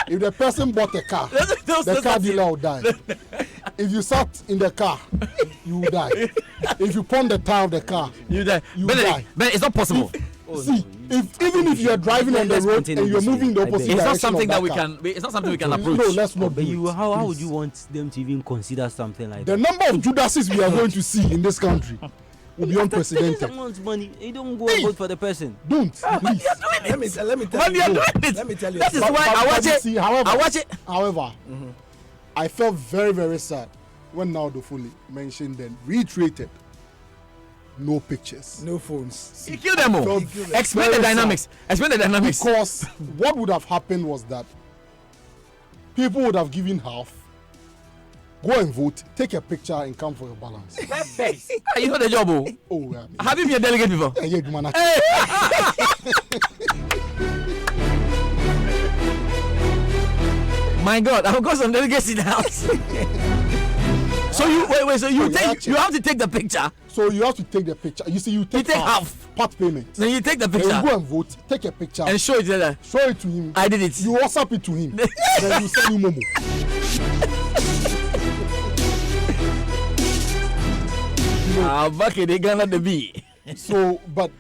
Speaker 4: If the person bought a car, the car dealer will die. If you sat in the car, you will die. If you pawn the tire of the car,
Speaker 2: You die.
Speaker 4: You
Speaker 2: But
Speaker 4: die.
Speaker 2: it's not possible.
Speaker 4: see, even if you are driving on the
Speaker 5: Let's
Speaker 4: road
Speaker 5: continue
Speaker 4: and you're
Speaker 5: this
Speaker 4: moving in the
Speaker 5: way. I
Speaker 4: opposite
Speaker 5: beg.
Speaker 2: It's
Speaker 4: direction
Speaker 2: not something
Speaker 4: of
Speaker 2: that we
Speaker 4: car,
Speaker 2: can. It's not something we can
Speaker 4: No,
Speaker 2: approach.
Speaker 4: let's not do
Speaker 5: But you,
Speaker 4: it,
Speaker 5: how would
Speaker 4: please.
Speaker 5: you want them to even consider something like
Speaker 4: The
Speaker 5: that?
Speaker 4: number of Judases we are going to see in this country will be unprecedented.
Speaker 5: Someone's money, you don't go and vote for the person.
Speaker 4: Don't, please.
Speaker 10: Let me tell
Speaker 2: But
Speaker 10: you.
Speaker 2: they are doing it.
Speaker 10: Let me tell you.
Speaker 2: That is
Speaker 10: But-
Speaker 2: why I watch
Speaker 4: you
Speaker 2: it.
Speaker 4: see, however,
Speaker 2: I watch it.
Speaker 4: However, I felt very, very sad when Naldo Foley mentioned and reiterated no pictures.
Speaker 10: no phones.
Speaker 2: You kill them all.
Speaker 4: Felt
Speaker 2: Explain the
Speaker 4: very sad.
Speaker 2: dynamics. Explain the dynamics.
Speaker 4: Because what would have happened was that people would have given half, go and vote, take a picture, and come for your balance.
Speaker 2: You know the job. Oh.
Speaker 4: Oh, yeah.
Speaker 2: Have you been a delegate before?
Speaker 4: Yeah, yeah, man.
Speaker 2: My God, I've got some delegates in the house. So you wait. So you
Speaker 4: Oh,
Speaker 2: take.
Speaker 4: yeah.
Speaker 2: You have to take the picture.
Speaker 4: So you have to take the picture. You see, you take,
Speaker 2: take half.
Speaker 4: part payment.
Speaker 2: Then you take the
Speaker 4: Then
Speaker 2: picture
Speaker 4: you go and vote, take a picture,
Speaker 2: and show it to them.
Speaker 4: show it to him.
Speaker 2: I did it.
Speaker 4: You WhatsApp it to him. Then you send him Momo.
Speaker 2: Back in the Ghana the B.
Speaker 4: So, but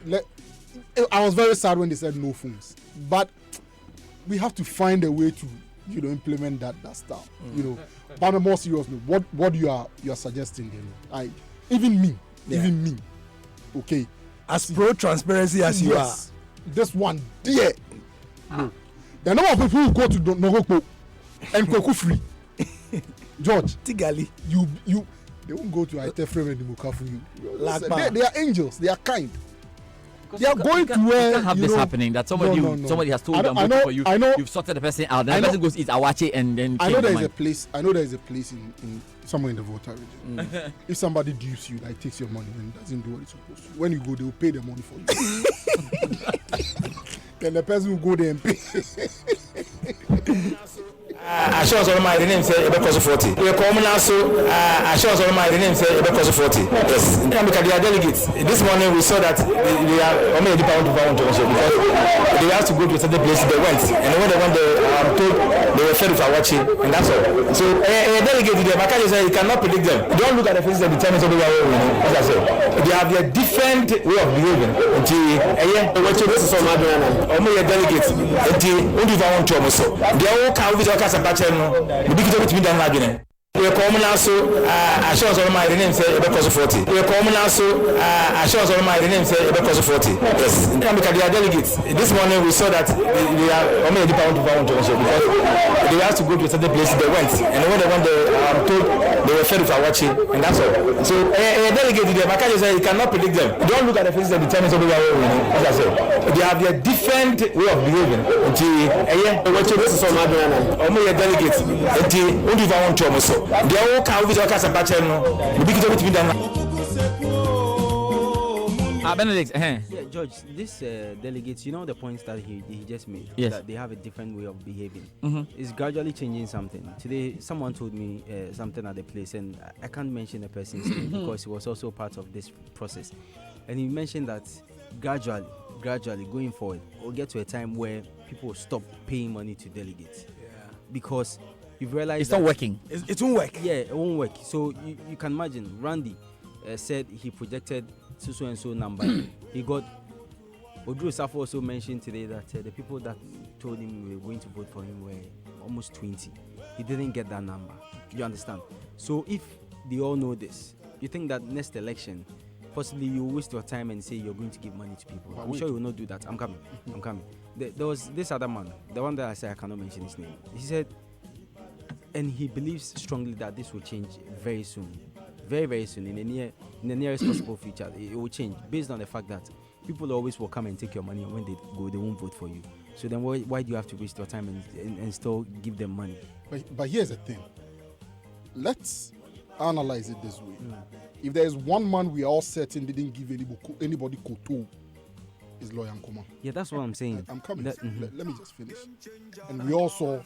Speaker 4: I was very sad when they said no phones. But we have to find a way to, implement that stuff. But on a more serious note, what you are suggesting, even me, okay.
Speaker 10: As pro transparency as you are.
Speaker 4: This one, dear. No. The number of people who go to Nogokpo and Koku free. George,
Speaker 10: Tigali.
Speaker 4: they won't go to Itefrem and Mukafu.
Speaker 10: Lakpa.
Speaker 4: They are angels. They are kind. They are going to where
Speaker 2: You can't have this happening. That somebody
Speaker 4: No.
Speaker 2: somebody has told
Speaker 4: I
Speaker 2: you I'm
Speaker 4: know-
Speaker 2: voting for you.
Speaker 4: I know-
Speaker 2: You've sorted the person out. Then
Speaker 4: I
Speaker 2: the person
Speaker 4: know-
Speaker 2: goes eat awache and then.
Speaker 4: I
Speaker 2: change
Speaker 4: know there
Speaker 2: their
Speaker 4: is a
Speaker 2: mind.
Speaker 4: place. I know there is a place in somewhere in the Volta region. If somebody dupes you, like takes your money and doesn't do what it's supposed to, when you go, they will pay the money for you. Then the person will go there and pay.
Speaker 6: Assurance on my name say because of 40. We come now so assurance on my name say because of 40. Yes. Because they are delegates. This morning we saw that they are only pound because they have to go to a certain place. They went, and when they went, they were fed for watching, and that's all. So a delegate them. I can't say you cannot predict them. Don't look at the faces and determine something they are winning. As I said, they have their different way of behaving. What you listen from Adriana? Only a delegate. Only if I want to so. They all come with your casa bacheno. The big job to be done again. We come now so assurance on my name say because of 40. We come now so assurance on my name say because of 40. Yes. Because they are delegates. This morning we saw that they are only pound because they have to go to a certain place. They went, and when they went, they were fed for watching, and that's all. So a delegate them. I can't say you cannot predict them. Don't look at the faces and determine something they are winning. As I said, they have their different way of behaving. What you listen from Adriana? Only a delegate. Only if I want to so. They all come with your casa bacheno. The big job to be done.
Speaker 2: Benedict,
Speaker 5: Yeah, George, this delegates, you know the points that he just made.
Speaker 2: Yes.
Speaker 5: That they have a different way of behaving.
Speaker 2: Mm-hmm.
Speaker 5: It's gradually changing something. Today, someone told me something at the place, and I can't mention the person's name because he was also part of this process. And he mentioned that gradually going forward, we'll get to a time where people will stop paying money to delegates. Because you've realized
Speaker 2: it's not working.
Speaker 10: It won't work.
Speaker 5: Yeah, it won't work. So you can imagine, Randy said he projected so and so number. He got. Odru Safo also mentioned today that the people that told him we were going to vote for him were almost 20. He didn't get that number. You understand? So if they all know this, you think that next election, possibly you waste your time and say you're going to give money to people. I'm sure you will not do that. I'm coming. There was this other man, the one that I said I cannot mention his name. He said, and he believes strongly that this will change very soon. Very, very soon, in the nearest possible future, it will change based on the fact that people always will come and take your money, and when they go, they won't vote for you. So then why do you have to waste your time and still give them money?
Speaker 4: But here's the thing. Let's analyze it this way. If there is one man we are all certain didn't give anybody koto, is Lawyer Nkoma.
Speaker 5: Yeah, that's what I'm saying.
Speaker 4: I'm coming. Let me just finish. And we all saw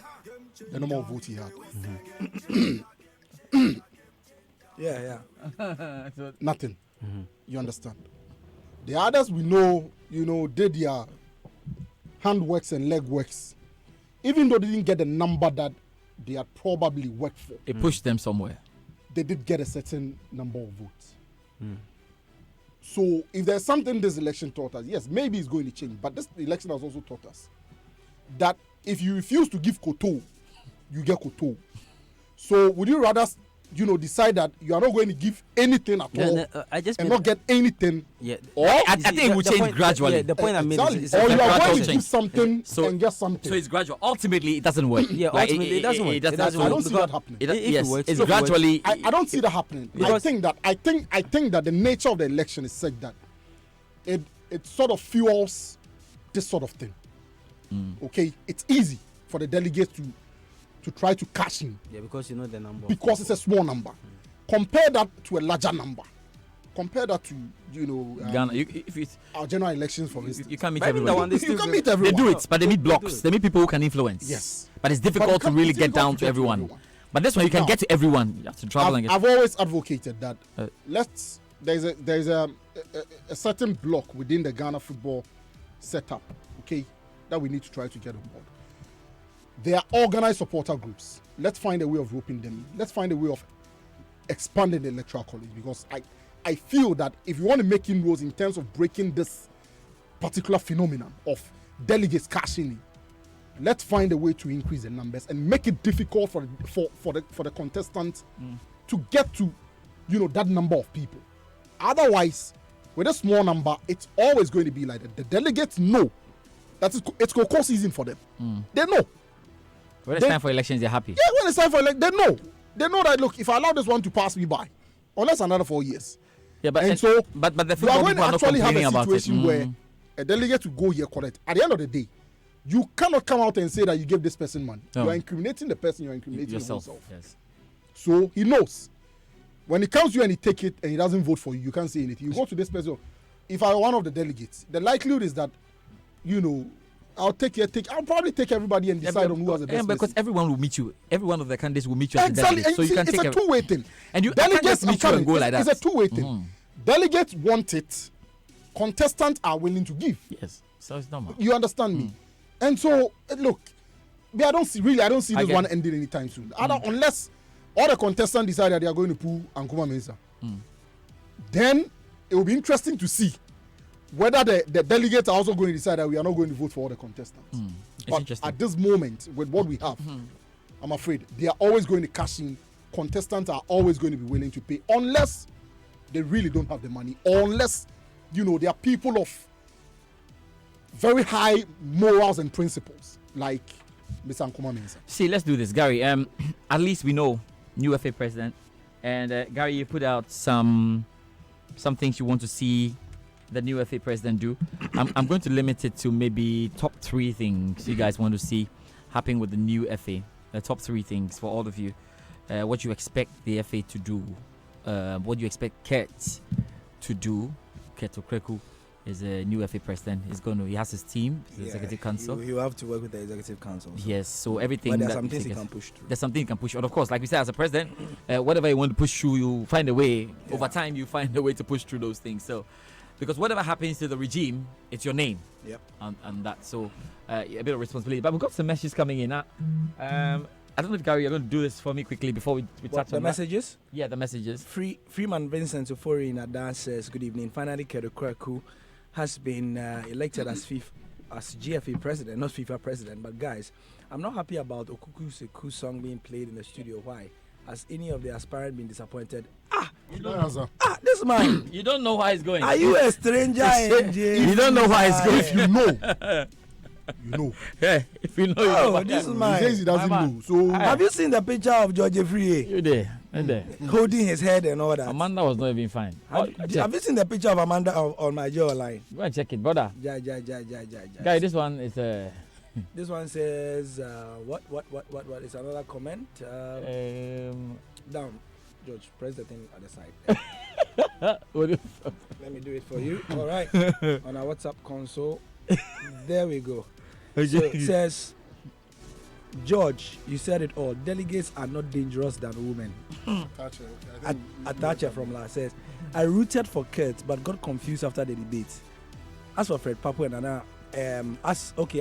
Speaker 4: the number of votes he had.
Speaker 10: Yeah.
Speaker 4: Nothing. You understand? The others we know, did their handworks and legworks. Even though they didn't get the number that they had probably worked for.
Speaker 2: It pushed them somewhere.
Speaker 4: They did get a certain number of votes. So if there's something this election taught us, yes, maybe it's going to change. But this election has also taught us that if you refuse to give koto, you get koto. So would you rather decide that you are not going to give anything at all and not get anything?
Speaker 5: Yeah.
Speaker 4: Or
Speaker 2: I think it will change gradually.
Speaker 5: Yeah, the point I made is
Speaker 4: or you are going to
Speaker 2: change.
Speaker 4: give something and get something.
Speaker 2: So it's gradual. Ultimately, it doesn't work.
Speaker 5: Yeah, ultimately it doesn't work.
Speaker 4: I don't see that happening.
Speaker 2: It's gradually.
Speaker 4: I don't see that happening. I think that the nature of the election is such that it sort of fuels this sort of thing. Okay, it's easy for the delegates to try to cash in.
Speaker 5: Yeah, because you know the number.
Speaker 4: Because it's a small number. Compare that to a larger number. Compare that to
Speaker 2: Ghana. If it's
Speaker 4: our general elections, for instance.
Speaker 2: You can't meet everyone.
Speaker 4: You can't meet everyone.
Speaker 2: They do it, but they meet blocks. They meet people who can influence.
Speaker 4: Yes.
Speaker 2: But it's difficult to really get down to everyone. But this one you can get to everyone. You have to travel and get.
Speaker 4: I've always advocated that there's a certain block within the Ghana football setup, okay, that we need to try to get on board. They are organized supporter groups. Let's find a way of roping them. Let's find a way of expanding the electoral college, because I feel that if you want to make inroads in terms of breaking this particular phenomenon of delegates cashing in, let's find a way to increase the numbers and make it difficult for the contestants to get to that number of people. Otherwise, with a small number, it's always going to be like that. The delegates know that it's cocoa season for them. They know.
Speaker 2: When it's time for elections, they're happy.
Speaker 4: Yeah, when it's time for elections, they know. They know that, look, if I allow this one to pass me by, unless another 4 years.
Speaker 2: Yeah, but the
Speaker 4: you are going to actually have a
Speaker 2: situation
Speaker 4: where a delegate will go here collect. At the end of the day, you cannot come out and say that you gave this person money. No. You are incriminating the person, you are incriminating yourself.
Speaker 2: Yes.
Speaker 4: So he knows. When he comes to you and he take it and he doesn't vote for you, you can't say anything. You go to this person. If I were one of the delegates, the likelihood is that, I'll probably take everybody and decide on who has the best.
Speaker 2: Because everyone will meet you. Every one of the candidates will meet you.
Speaker 4: Exactly.
Speaker 2: As a delegate. So you can
Speaker 4: it's
Speaker 2: take
Speaker 4: a two-way thing.
Speaker 2: And you
Speaker 4: delegates
Speaker 2: meet you and go like that.
Speaker 4: It's a two-way thing. Delegates want it. Contestants are willing to give.
Speaker 2: Yes. So it's normal.
Speaker 4: You understand me? And so look, I don't see this one ending anytime soon. Unless all the contestants decide that they are going to pull Nkrumah Mensah. Then it will be interesting to see whether the delegates are also going to decide that we are not going to vote for all the contestants. But at this moment, with what we have, I'm afraid they are always going to cash in. Contestants are always going to be willing to pay unless they really don't have the money, or unless, they are people of very high morals and principles, like Mr. Nkrumah Mensah.
Speaker 2: See, let's do this, Gary. At least we know new FA president, and Gary, you put out some things you want to see the new FA president do. I'm going to limit it to maybe top 3 things you guys want to see happen with the new FA. The top 3 things for all of you. What you expect the FA to do. What you expect Kurt to do. Kurt Okraku is a new FA president. He has his team, the executive council.
Speaker 10: He will have to work with the executive council. So.
Speaker 2: Yes, so everything.
Speaker 10: But there's some things he can push through.
Speaker 2: There's something he can push. And of course, like we said, as a president, whatever you want to push through, you find a way. Yeah. Over time, you find a way to push through those things. So, because whatever happens to the regime, it's your name.
Speaker 10: Yep.
Speaker 2: And that. So, a bit of responsibility. But we've got some messages coming in. I don't know if Gary, you're going to do this for me quickly before we touch on
Speaker 10: the messages.
Speaker 2: Yeah, the messages.
Speaker 10: Freeman Vincent Ofori in Adan says, "Good evening. Finally, Kurt Okraku has been elected as GFA president, not FIFA president. But guys, I'm not happy about Okuku Seku song being played in the studio. Why? Has any of the aspirants been disappointed? This man.
Speaker 2: You don't know why he's going.
Speaker 10: Are you a stranger?
Speaker 2: You don't know why he's going.
Speaker 4: If you know. You know.
Speaker 2: Yeah, if you know, you know.
Speaker 10: This is my.
Speaker 4: He says he doesn't know. So
Speaker 10: have you seen the picture of George Free?
Speaker 2: You there?
Speaker 10: Holding his head and all that.
Speaker 2: Amanda was not even fine.
Speaker 10: Have you seen the picture of Amanda on my jawline?
Speaker 2: Go and check it, brother. Guy, this one is
Speaker 10: This one says what? It's another comment. Down, George. Press the thing at the side. Let me do it for you. All right. On our WhatsApp console. There we go. So it says, George, you said it all. Delegates are not dangerous than women. Atacha from La says, I rooted for Kurt but got confused after the debate. As for Fred Papo and Nana,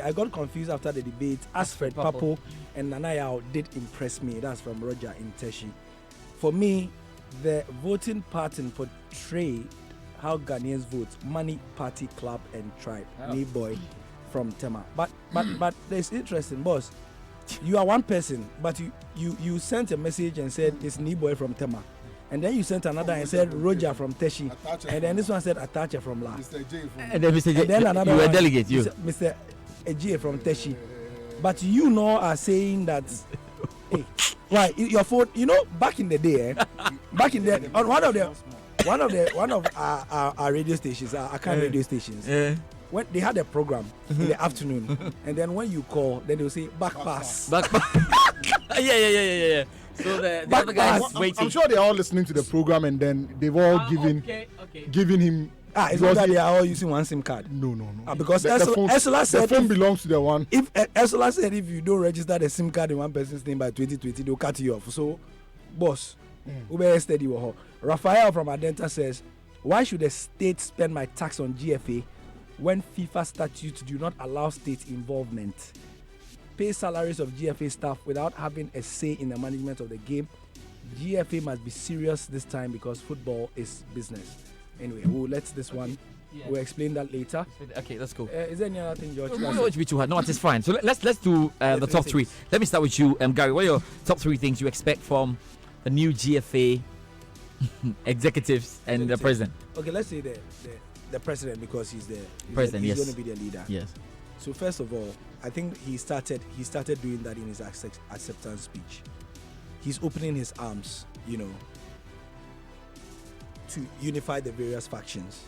Speaker 10: I got confused after the debate. As Fred Papo and Nana Yao did impress me. That's from Roger in Teshi. For me, the voting pattern portrayed how Ghanaians vote: money, party, club, and tribe. Me boy from Tema. But it's interesting, boss. You are one person, but you sent a message and said it's Boy from Tema, and then you sent another and said Roger from Teshi, and then this one said Atacha from La.
Speaker 2: And then Mr. J, and then another you were a delegate, you.
Speaker 10: Mr. Ejie from Teshi, but you know are saying that. Hey, why your phone? You know, back in the day, back in the on one of our radio stations, our radio stations. When they had a program in the afternoon, and then when you call, then they'll say back pass.
Speaker 2: Yeah. So the other guys waiting.
Speaker 4: I'm sure they're all listening to the program, and then they've all given him.
Speaker 10: It's not that they are all using one SIM card.
Speaker 4: No.
Speaker 10: Because Ursula said
Speaker 4: the phone belongs to the one.
Speaker 10: If Ursula said if you don't register the SIM card in one person's name by 2020, they'll cut you off. So, boss, Ube steady. Raphael from Adenta says, why should the state spend my tax on GFA when FIFA statutes do not allow state involvement? Pay salaries of GFA staff without having a say in the management of the game. GFA must be serious this time because football is business. Anyway, we'll let this one. We'll explain that later.
Speaker 2: Okay, that's cool.
Speaker 10: Is there any other thing, George?
Speaker 2: No, it's be too hard. No, it's fine. So let's do the top three. Let me start with you, Gary. What are your top 3 things you expect from the new GFA executives and the president?
Speaker 10: Okay, let's say the president, because he's
Speaker 2: president.
Speaker 10: He's going to be the leader.
Speaker 2: Yes.
Speaker 10: So first of all, I think he started doing that in his acceptance speech. He's opening his arms, to unify the various factions.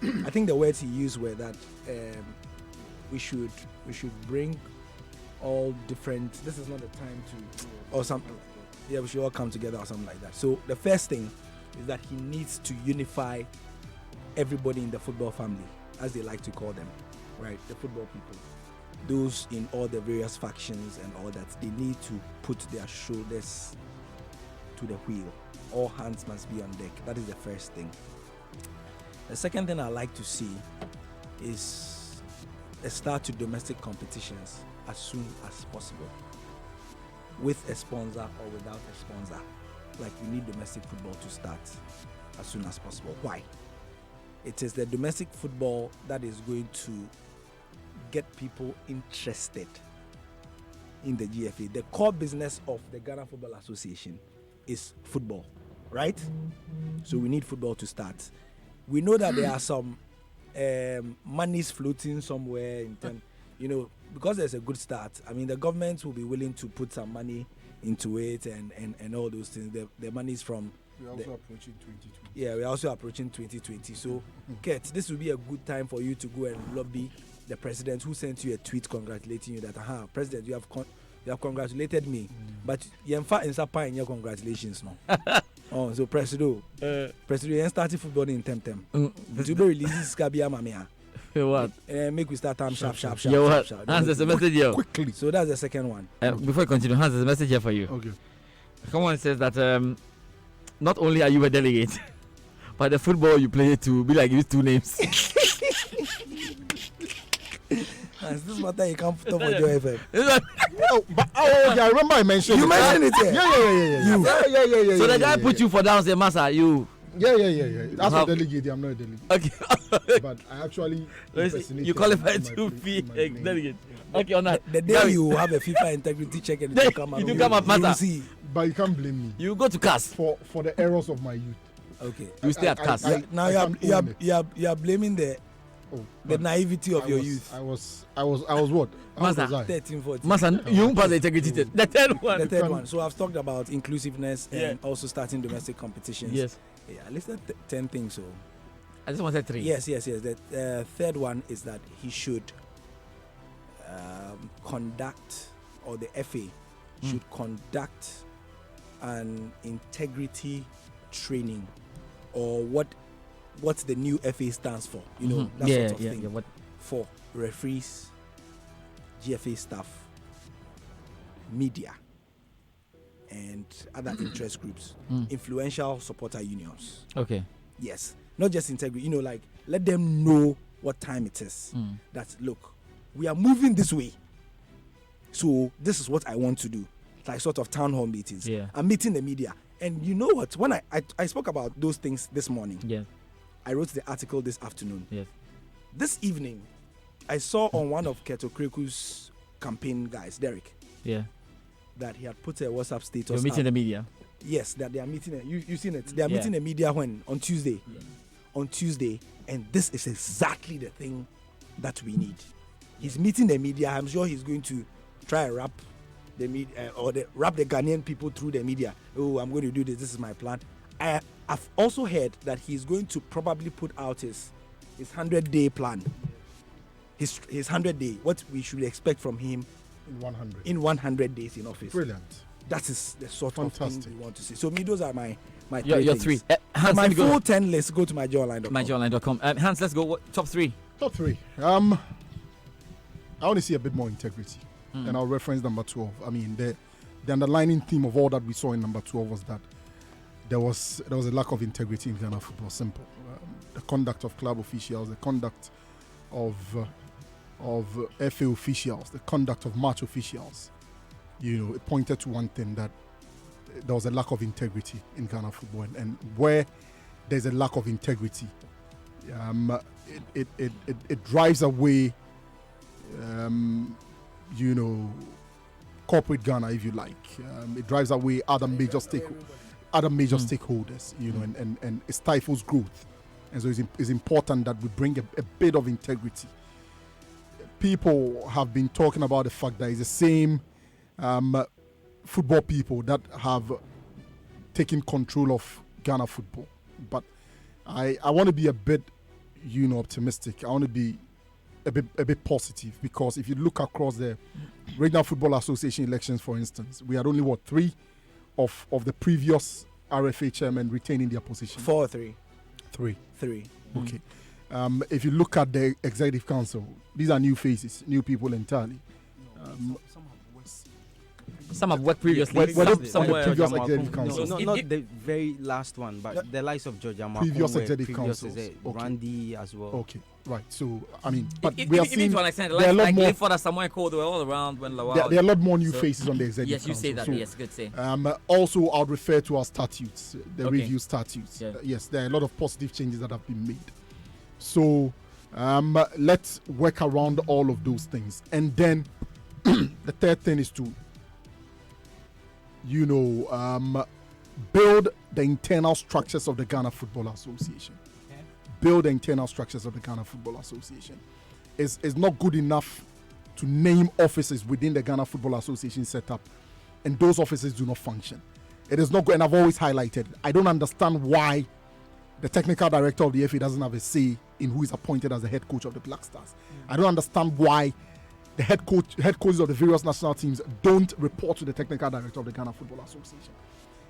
Speaker 10: I think the words he used were that we should bring all different. This is not the time to, or something. Yeah, we should all come together or something like that. So the first thing is that he needs to unify everybody in the football family, as they like to call them, right? The football people. those in all the various factions and all that, they need to put their shoulders to the wheel. All hands must be on deck. That is the first thing. The second thing I like to see is a start to domestic competitions as soon as possible, with a sponsor or without a sponsor. Like, we need domestic football to start as soon as possible. Why? It is the domestic football that is going to get people interested in the GFA. The core business of the Ghana Football Association is football, right? So we need football to start. We know that there are some monies floating somewhere in terms, because there's a good start. I mean, the government will be willing to put some money into it and all those things. The money is from.
Speaker 4: We're also approaching 2020.
Speaker 10: Yeah, we're also approaching 2020. So, Kurt, this will be a good time for you to go and lobby the president, who sent you a tweet congratulating you that, President, you have congratulated me, but you in your congratulations no. Oh, so President, you started football in Temtem. To be released, Skabia Mamia.
Speaker 2: What?
Speaker 10: Make we start time sharp.
Speaker 2: Yo, what? Hans, there's a message here.
Speaker 10: Quickly. So that's the second one.
Speaker 2: Before I continue, Hans, there's a message here for you.
Speaker 4: Okay.
Speaker 2: Someone says that not only are you a delegate, but the football you play to be like these two names.
Speaker 10: Hans, this matter you can't put up with your FM.
Speaker 4: I remember I mentioned
Speaker 10: you mentioned it here.
Speaker 4: Yeah.
Speaker 2: So the guy put you for down, say, Master, you.
Speaker 4: Yeah. As a delegate, I'm not a delegate.
Speaker 2: Okay.
Speaker 4: But I actually
Speaker 2: you qualify to be a delegate. Okay, on that.
Speaker 10: The day you have a FIFA integrity check and you come
Speaker 2: up, Master.
Speaker 4: But you can't blame me.
Speaker 2: You go to CAS
Speaker 4: for the errors of my youth.
Speaker 10: Okay.
Speaker 2: You stay at CAS.
Speaker 10: Now you are blaming the naivety of your youth.
Speaker 4: I was what?
Speaker 2: Master,
Speaker 10: 13, 14.
Speaker 2: Master, you pass the integrity test. The third one.
Speaker 10: So I've talked about inclusiveness and also starting domestic competitions.
Speaker 2: Yes.
Speaker 10: Yeah, I listed 10 things. So
Speaker 2: I just wanted 3.
Speaker 10: Yes. The third one is that he should conduct, or the FA should conduct an integrity training, or what the new FA stands for. That sort of thing.
Speaker 2: What?
Speaker 10: For referees, GFA staff, media, and other interest groups, influential supporter unions.
Speaker 2: Okay.
Speaker 10: Yes, not just integrity. Like, let them know what time it is. That, look, we are moving this way, so this is what I want to do. Like sort of town hall meetings.
Speaker 2: Yeah.
Speaker 10: I'm meeting the media, and you know what? When I spoke about those things this morning.
Speaker 2: Yeah.
Speaker 10: I wrote the article this afternoon.
Speaker 2: Yes.
Speaker 10: This evening, I saw on one of Keto Kreku's campaign guys, Derek.
Speaker 2: Yeah.
Speaker 10: That he had put a WhatsApp status.
Speaker 2: You're meeting the media.
Speaker 10: Yes, that they are meeting. You seen it? They are meeting the media when on Tuesday. Yeah. On Tuesday, and this is exactly the thing that we need. He's meeting the media. I'm sure he's going to try and wrap the media wrap the Ghanaian people through the media. Oh, I'm going to do this. This is my plan. I've also heard that he's going to probably put out his 100-day plan. His 100-day. What we should expect from him in 100 days in office.
Speaker 4: Brilliant.
Speaker 10: That is the sort of thing we want to see. So those are my
Speaker 2: your 3.
Speaker 10: Hans, my full 10 list. Go to myjoyonline.com.
Speaker 2: Myjoyonline.com. Hans, let's go. Top 3.
Speaker 4: Top 3. I want to see a bit more integrity, and I'll reference number 12. I mean, the underlining theme of all that we saw in number 12 was that there was a lack of integrity in Ghana football. Simple. The conduct of club officials, the conduct of FA officials, the conduct of match officials. It pointed to one thing, that there was a lack of integrity in Ghana football, and where there's a lack of integrity, it drives away, corporate Ghana, if you like. It drives away other major stakeholders, and it stifles growth. And so it's important that we bring a bit of integrity. People have been talking about the fact that it's the same football people that have taken control of Ghana football. But I want to be a bit, optimistic. I want to be a bit positive, because if you look across the Regional Football Association elections, for instance, we had only 3 of the previous RFA chairmen retaining their position.
Speaker 10: 4 or 3.
Speaker 4: 3.
Speaker 10: 3.
Speaker 4: Okay. if you look at the executive council, these are new faces, new people entirely.
Speaker 2: Some have worked previously.
Speaker 4: Somewhere previous executive council.
Speaker 5: Not the very last one, but the likes of George Amakun.
Speaker 4: Previous executive council.
Speaker 5: Randy as well.
Speaker 4: Okay, right. So I mean, but
Speaker 2: If
Speaker 4: we are
Speaker 2: to
Speaker 4: seeing
Speaker 2: an extent,
Speaker 4: there are a lot more.
Speaker 2: for Samuel Cole, they were all around when Lawal.
Speaker 4: There are a lot more new faces on the executive
Speaker 2: yes,
Speaker 4: council.
Speaker 2: you say that.
Speaker 4: So,
Speaker 2: yes, good say.
Speaker 4: Also, I'll refer to our statutes, the
Speaker 2: Okay.
Speaker 4: review statutes.
Speaker 2: Yeah.
Speaker 4: Yes, there are a lot of positive changes that have been made. So let's work around all of those things. And then the third thing is to, build the internal structures of the Ghana Football Association. Build the internal structures of the Ghana Football Association. It's not good enough to name offices within the Ghana Football Association setup, and those offices do not function. It is not good, and I've always highlighted, I don't understand why the technical director of the FA doesn't have a say in who is appointed as the head coach of the Black Stars. I don't understand why the head coaches of the various national teams don't report to the technical director of the Ghana Football Association.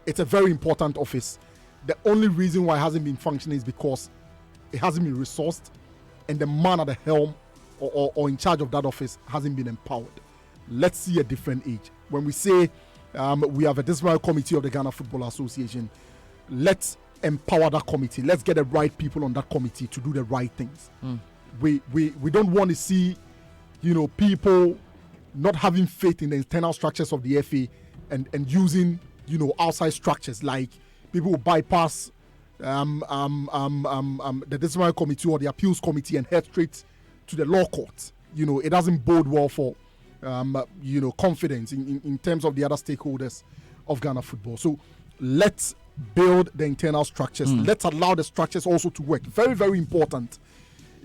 Speaker 4: It's a very important office. The only reason why it hasn't been functioning is because it hasn't been resourced, and the man at the helm or in charge of that office hasn't been empowered. Let's see a different age. When we say we have a disciplinary committee of the Ghana Football Association, let's empower that committee. Let's get the right people on that committee to do the right things. We don't want to see people not having faith in the internal structures of the FA and using outside structures, like people who bypass the disciplinary committee or the appeals committee and head straight to the law court. It doesn't bode well for confidence in terms of the other stakeholders of Ghana football. So let's build the internal structures. Let's allow the structures also to work. Very, very important.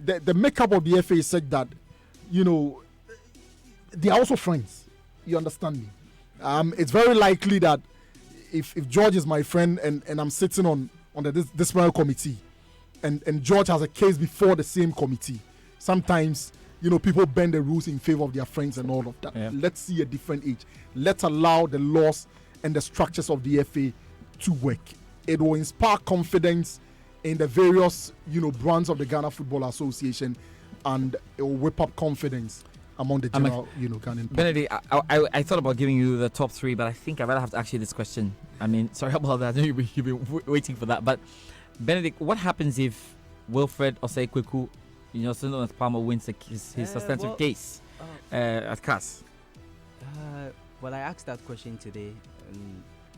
Speaker 4: The makeup of the FA is such that they are also friends. You understand me? It's very likely that if George is my friend and I'm sitting on the disciplinary committee and George has a case before the same committee, sometimes people bend the rules in favor of their friends and all of that.
Speaker 2: Yeah.
Speaker 4: Let's see a different age. Let's allow the laws and the structures of the FA to work. It will inspire confidence in the various brands of the Ghana Football Association, and it will whip up confidence among the general Ghanaian public.
Speaker 2: Benedict, I thought about giving you the top three, but I think I'd rather have to ask you this question. I mean, sorry about that. I know you've been waiting for that. But Benedict, what happens if Wilfred Osei-Kweku, also known as Palmer, wins his substantive case at CAS?
Speaker 5: Well, I asked that question today.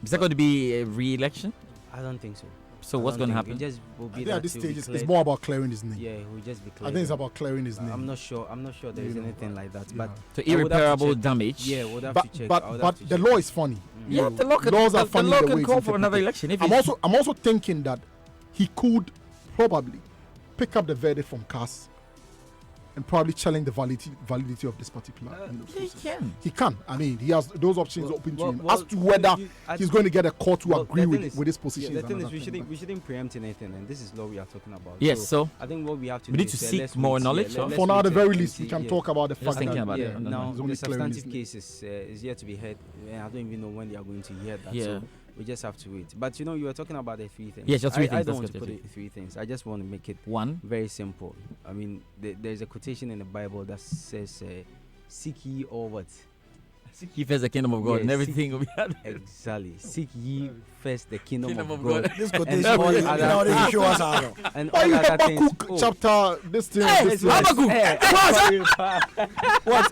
Speaker 2: Is that going to be a re-election?
Speaker 5: I don't think so.
Speaker 2: So what's going to happen?
Speaker 5: It just will be
Speaker 4: at this stage, it's more about clearing his name.
Speaker 5: Yeah, it will just be cleared.
Speaker 4: I think it's about clearing his name.
Speaker 5: I'm not sure there is anything like that. But
Speaker 2: so irreparable damage.
Speaker 5: Yeah, we'll have to check.
Speaker 4: But the law is funny.
Speaker 2: Yeah, the law can call for another election.
Speaker 4: I'm also thinking that he could probably pick up the verdict from CAS and probably challenge the validity of this particular process. He can. I mean, he has those options open to him. As to whether he's going to get a court to agree with his position.
Speaker 5: The thing is, we shouldn't preempt anything, and this is law we are talking about.
Speaker 2: Yes, so
Speaker 5: I think what we have to
Speaker 2: we need to seek more knowledge.
Speaker 4: For now, at the very least, we can talk about the fact
Speaker 2: that
Speaker 5: now the substantive case is yet to be heard. I don't even know when they are going to hear that.
Speaker 2: Yeah.
Speaker 5: So we just have to wait. But you were talking about the three things.
Speaker 2: Yes, just three things.
Speaker 5: I don't want to put it three things. I just want to make it very simple. I mean, there's a quotation in the Bible that says, "Seek ye or what?
Speaker 2: Seek ye first the kingdom of God, and everything will be added."
Speaker 5: Exactly. Seek ye first the kingdom of
Speaker 2: God.
Speaker 10: This quotation, all show us how.
Speaker 5: And all other things.
Speaker 4: Chapter this thing.
Speaker 2: Habakkuk.
Speaker 10: What?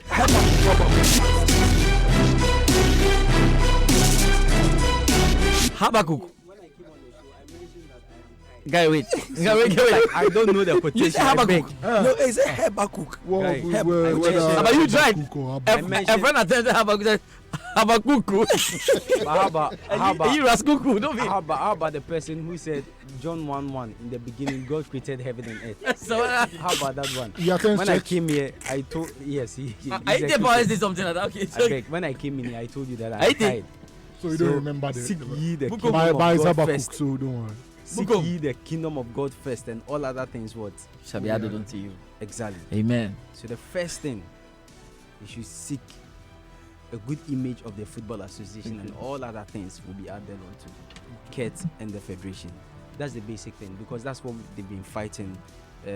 Speaker 2: Habakkuk. Guy, wait.
Speaker 5: I don't know the quotation.
Speaker 2: You say Habakkuk.
Speaker 10: No, it's a Habakkuk.
Speaker 2: But you tried. A friend attended Habakkuk said, Habakkuk.
Speaker 5: How about
Speaker 2: you Raskuku, don't be.
Speaker 5: How about the person who said John 1:1 in the beginning God created heaven and earth?
Speaker 2: So
Speaker 5: how about that one? When I came here, I told
Speaker 2: I did say something like that. Okay, sorry.
Speaker 5: When I came in here, I told you that I died.
Speaker 4: So you don't remember
Speaker 5: Seek ye the
Speaker 4: kingdom
Speaker 5: of God first.
Speaker 4: So don't worry.
Speaker 5: Seek ye the kingdom of God first, and all other things what
Speaker 2: shall be added unto you.
Speaker 5: Exactly.
Speaker 2: Amen.
Speaker 5: So the first thing, you should seek a good image of the football association, and all other things will be added onto KET and the federation. That's the basic thing, because that's what they've been fighting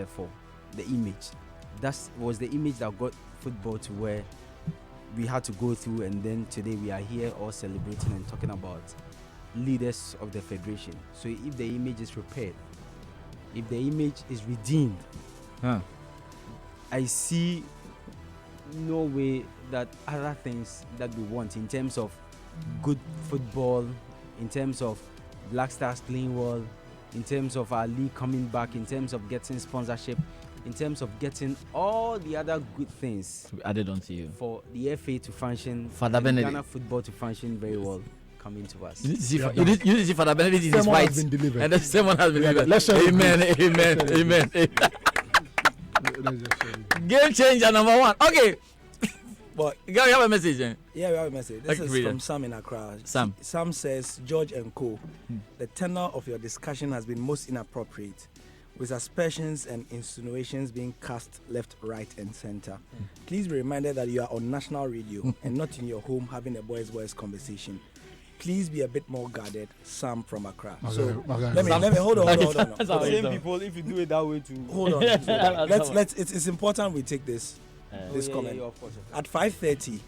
Speaker 5: for the image. That was the image that got football to where we had to go through, and then today we are here all celebrating and talking about leaders of the federation. So if the image is repaired, if the image is redeemed, I see no way that other things that we want in terms of good football, in terms of Black Stars playing well, in terms of our league coming back, in terms of getting sponsorship, in terms of getting all the other good things
Speaker 2: added on to you
Speaker 5: for the FA to function,
Speaker 2: Father
Speaker 5: and
Speaker 2: Benedict.
Speaker 5: Ghana football to function very well, coming to us.
Speaker 2: You need to see, you need to see Father Benedict in his
Speaker 4: Someone has
Speaker 2: fights,
Speaker 4: been delivered.
Speaker 2: and then someone has been delivered.
Speaker 4: let's share
Speaker 2: Amen,
Speaker 4: it.
Speaker 2: amen,
Speaker 4: Let's share it.
Speaker 2: amen, amen.
Speaker 4: Let's just share it.
Speaker 2: Game changer number 1. Okay,
Speaker 10: But
Speaker 2: you have a message. Eh?
Speaker 10: yeah, we have a message. This
Speaker 2: Okay,
Speaker 10: is
Speaker 2: read
Speaker 10: from
Speaker 2: it.
Speaker 10: Sam in Accra.
Speaker 2: Sam.
Speaker 10: Sam says, George and Co. The tenor of your discussion has been most inappropriate, with aspersions and insinuations being cast left, right, and center. Please be reminded that you are on national radio and not in your home having a boys' conversation. Please be a bit more guarded. Sam from Accra. So let me hold on.
Speaker 5: Same people, if you do it that way too.
Speaker 10: Hold on. Let's. It's important we take this comment.
Speaker 5: Of course.
Speaker 10: At 5:30,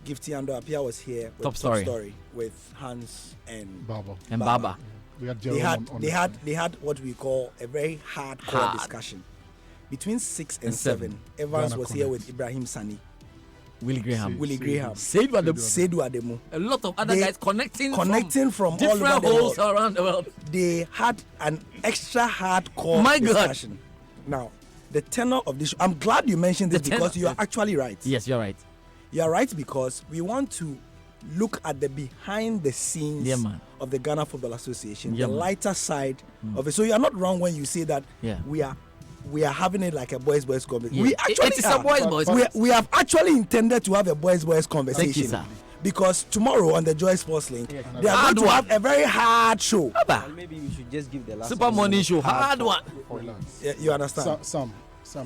Speaker 10: Gifty Ando Apia was here with
Speaker 2: Top story.
Speaker 10: with Hans and
Speaker 4: Baba.
Speaker 2: And Baba.
Speaker 4: We had
Speaker 10: They
Speaker 4: Jerome
Speaker 10: had
Speaker 4: on
Speaker 10: they
Speaker 4: the-
Speaker 10: had they had what we call a very hardcore
Speaker 2: Hard.
Speaker 10: discussion. Between 6 and
Speaker 2: And
Speaker 10: 7, Evans
Speaker 4: Ghana
Speaker 10: was here
Speaker 4: Connect.
Speaker 10: with Ibrahim Sani,
Speaker 2: Willie Graham.
Speaker 10: Willie Graham,
Speaker 2: Said what the
Speaker 10: Seydou Ademu.
Speaker 2: a lot of other
Speaker 10: They
Speaker 2: guys connecting
Speaker 10: from all
Speaker 2: different
Speaker 10: over the
Speaker 2: holes
Speaker 10: world.
Speaker 2: around the world.
Speaker 10: They had an extra hardcore
Speaker 2: My God.
Speaker 10: discussion. Now, the tenor of this, I'm glad you mentioned this
Speaker 2: The tenor,
Speaker 10: because you are actually right.
Speaker 2: Yes, you're right.
Speaker 10: You are right because we want to look at the behind the scenes
Speaker 2: Yeah, man.
Speaker 10: of the Ghana Football Association,
Speaker 2: Yeah,
Speaker 10: the
Speaker 2: man.
Speaker 10: lighter side of it. So you are not wrong when you say that
Speaker 2: Yeah.
Speaker 10: we are having it like a boys conversation.
Speaker 2: Yeah.
Speaker 10: We actually
Speaker 2: It is
Speaker 10: are.
Speaker 2: a boys.
Speaker 10: We have actually intended to have a boys conversation.
Speaker 2: sir.
Speaker 10: Because tomorrow on the Joy Sports Link, they are going
Speaker 2: Hard
Speaker 10: to
Speaker 2: one.
Speaker 10: have a very hard show.
Speaker 2: Abba.
Speaker 5: Well, maybe we should just give the last
Speaker 2: Super
Speaker 5: one.
Speaker 2: Money Show. Hard one.
Speaker 4: Relax.
Speaker 10: Yeah, you understand?
Speaker 4: Sam,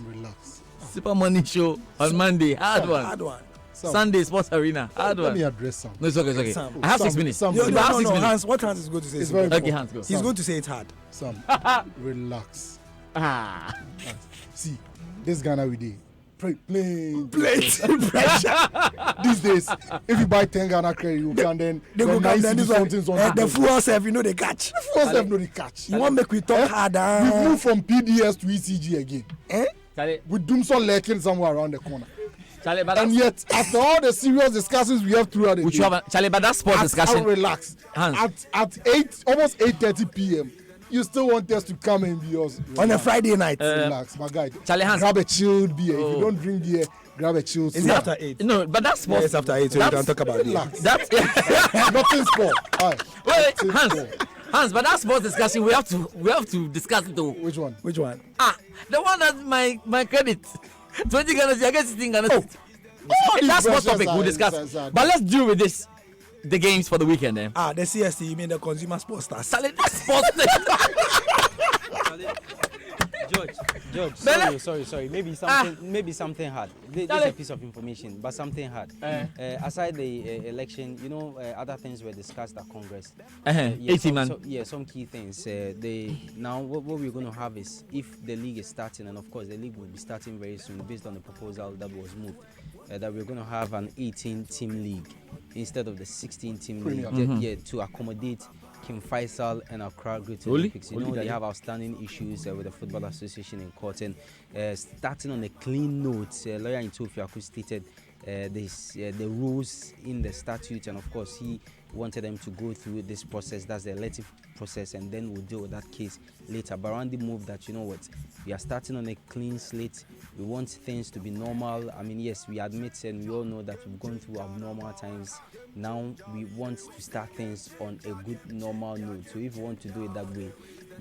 Speaker 4: relax.
Speaker 2: Super Money Show on Monday. Hard one.
Speaker 10: Hard one.
Speaker 2: Sunday Sports Arena. Hard
Speaker 4: Let me
Speaker 2: one.
Speaker 4: address Sam.
Speaker 2: No, it's okay. It's okay.
Speaker 10: Sam.
Speaker 2: I have 6
Speaker 4: Sam,
Speaker 2: minutes.
Speaker 4: Sam,
Speaker 10: No,
Speaker 2: You
Speaker 10: no,
Speaker 2: have
Speaker 10: no,
Speaker 2: 6
Speaker 10: no,
Speaker 2: minutes.
Speaker 10: Hans. What Hans is going to say?
Speaker 4: It's
Speaker 10: is
Speaker 4: very
Speaker 10: important.
Speaker 2: Okay, Hans, go.
Speaker 10: He's going to say it's hard.
Speaker 4: Sam, relax.
Speaker 2: Ah.
Speaker 4: See, this Ghana we did. Playing
Speaker 10: Pressure.
Speaker 4: these days. If you buy 10 Ghana credit, you can then
Speaker 10: They go come then this one.
Speaker 4: something.
Speaker 10: The full self, you know they catch.
Speaker 4: First have no the catch.
Speaker 10: You want make we talk harder?
Speaker 4: We've moved from PDS to ECG again.
Speaker 2: Charlie,
Speaker 4: With Doomson lurking somewhere around the corner.
Speaker 2: Charlie, but
Speaker 4: And
Speaker 2: that's,
Speaker 4: yet, after all the serious discussions we have throughout the
Speaker 2: which
Speaker 4: day,
Speaker 2: you have, Charlie, but that sports discussion.
Speaker 4: relax.
Speaker 2: Hans.
Speaker 4: At 8, almost 8:30 p.m., you still want us to come and be us.
Speaker 10: On a Friday night.
Speaker 4: Relax, my guy.
Speaker 2: Charlie Hans.
Speaker 4: Grab a chilled beer. If
Speaker 2: Oh.
Speaker 4: you don't drink beer, grab a chilled
Speaker 10: It's
Speaker 4: soda.
Speaker 10: after 8.
Speaker 2: No, but that's
Speaker 10: Yeah,
Speaker 2: sports.
Speaker 10: it's after 8, so we
Speaker 2: That's-
Speaker 10: can talk about it.
Speaker 4: Relax.
Speaker 2: That's
Speaker 4: Nothing sport. Aye.
Speaker 2: wait,
Speaker 4: Nothing
Speaker 2: Hans.
Speaker 4: sport.
Speaker 2: Hans, but that sports discussion we have to discuss it though.
Speaker 4: Which one?
Speaker 10: Which one?
Speaker 2: The one that my credit 20 Ghana, I guess it's in Ghana.
Speaker 4: All these
Speaker 2: That's what
Speaker 4: pressures
Speaker 2: topic
Speaker 4: are-
Speaker 2: we'll discuss. But let's deal with this. The games for the weekend then.
Speaker 10: The CST, you mean the Consumer Sports Stars?
Speaker 2: Charlie, that's sports.
Speaker 5: George,
Speaker 2: Bella-
Speaker 5: sorry. Maybe something hard. This is
Speaker 2: Charlie.
Speaker 5: a piece of information, but something hard. Aside the election, other things were discussed at Congress. Yeah,
Speaker 2: 80 man.
Speaker 5: some key things. What we're going to have is, if the league is starting, and of course the league will be starting very soon based on the proposal that was moved, that we're going to have an 18-team league instead of the 16-team
Speaker 4: Premier
Speaker 5: league. Yeah, to accommodate Kim Faisal and Accra Great
Speaker 2: Only?
Speaker 5: Olympics. You know,
Speaker 2: Only
Speaker 5: they
Speaker 2: that.
Speaker 5: have outstanding issues with the Football Association in court. And starting on a clean note, lawyer Intofia stated the rules in the statute, and of course he wanted them to go through this process, that's the elective process, and then we'll deal with that case later. But Randy moved that, we are starting on a clean slate. We want things to be normal. I mean, yes, we admit and we all know that we've gone through abnormal times. Now we want to start things on a good normal note. So if we want to do it that way,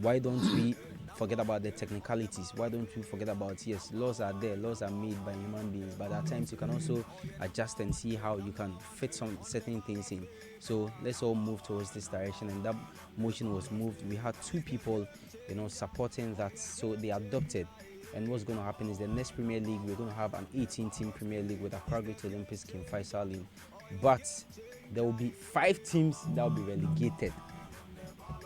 Speaker 5: why don't we forget about the technicalities? Why don't we forget about, yes, laws are there, laws are made by human beings, but at times you can also adjust and see how you can fit some certain things in. So let's all move towards this direction, and that motion was moved. We had 2 people, supporting that, so they adopted. And what's going to happen is the next Premier League, we're going to have an 18-team Premier League with Accra Great Olympics, Kim Faisal in. But there will be 5 teams that will be relegated.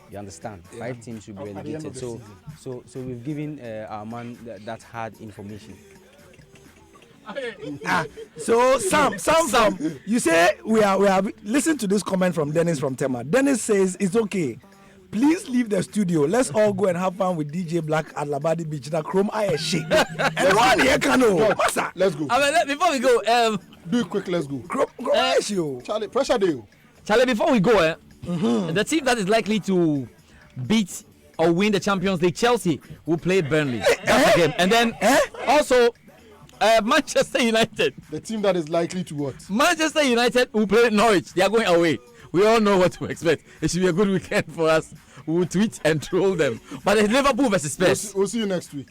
Speaker 5: You understand? 5 teams will be
Speaker 4: At the end of
Speaker 5: relegated.
Speaker 4: the
Speaker 5: So we've given our man that hard information.
Speaker 10: So Sam, you say we are listen to this comment from Dennis from Tema. Dennis says it's okay. Please leave the studio. Let's all go and have fun with DJ Black at Labadi Beach. That Chrome I shake. And one here can Masa.
Speaker 4: Let's go.
Speaker 2: I mean, before we go,
Speaker 4: Do it quick. Let's go.
Speaker 10: Chrome I show.
Speaker 4: Charlie, pressure deal.
Speaker 2: Charlie, before we go, the team that is likely to beat or win the Champions League, Chelsea, will play Burnley. That's the game. And then also Manchester United.
Speaker 4: The team that is likely to what?
Speaker 2: Manchester United will play Norwich. They are going away. We all know what to expect. It should be a good weekend for us. We will tweet and troll them. But it's Liverpool versus Spurs.
Speaker 4: We'll see you next week.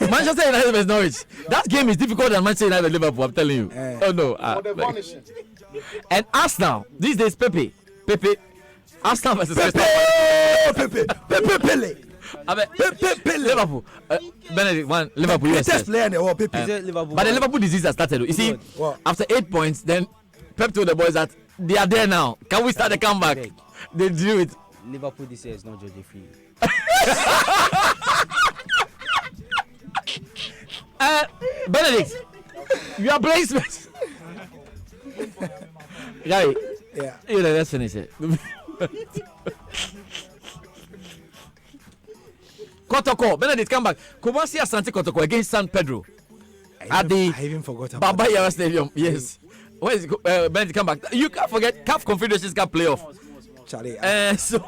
Speaker 2: Manchester United versus Norwich. That game is difficult than Manchester United and Liverpool, I'm telling you. Oh no.
Speaker 4: For the vanishing.
Speaker 2: And Arsenal, these days Pepe. Arsenal versus
Speaker 10: Pepe.
Speaker 2: I mean, Liverpool. Benedict won. Liverpool.
Speaker 10: Greatest player in the world, Pepe.
Speaker 2: But the Liverpool disease has started. You see, after 8 points, then Pep told the boys that they are there now. Can we start the comeback? They do it.
Speaker 5: Liverpool this year is not Georgie Free.
Speaker 2: Benedict, you are playing space. Gary,
Speaker 10: Yeah.
Speaker 2: Let's finish it. Kotoko, Benedict, come back. Kumasi Asante Kotoko against San Pedro at the
Speaker 10: I even forgot about
Speaker 2: Baba Yara Stadium. Yes. Where is Benedict? Come back. You can't forget CAF Confederations Cup playoff.
Speaker 10: Charlie.
Speaker 2: So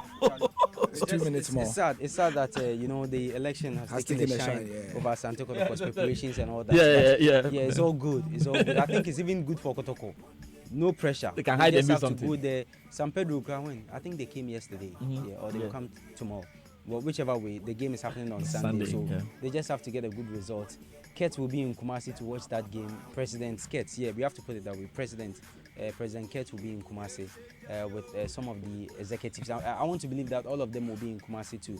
Speaker 10: It's 2 minutes more.
Speaker 5: It's sad that the election has taken the shine over Asante Kotoko's preparations and all that.
Speaker 2: Yeah.
Speaker 5: Yeah, it's all good. It's all good. I think it's even good for Kotoko. No pressure.
Speaker 2: They can hide
Speaker 5: just
Speaker 2: and do
Speaker 5: have to
Speaker 2: something.
Speaker 5: go there. San Pedro can win. I think they came yesterday. Yeah, or they will come tomorrow. Well, whichever way, the game is happening on Sunday, so they just have to get a good result. Kets will be in Kumasi to watch that game. President Kets, we have to put it that way. President Kets will be in Kumasi with some of the executives. I want to believe that all of them will be in Kumasi too.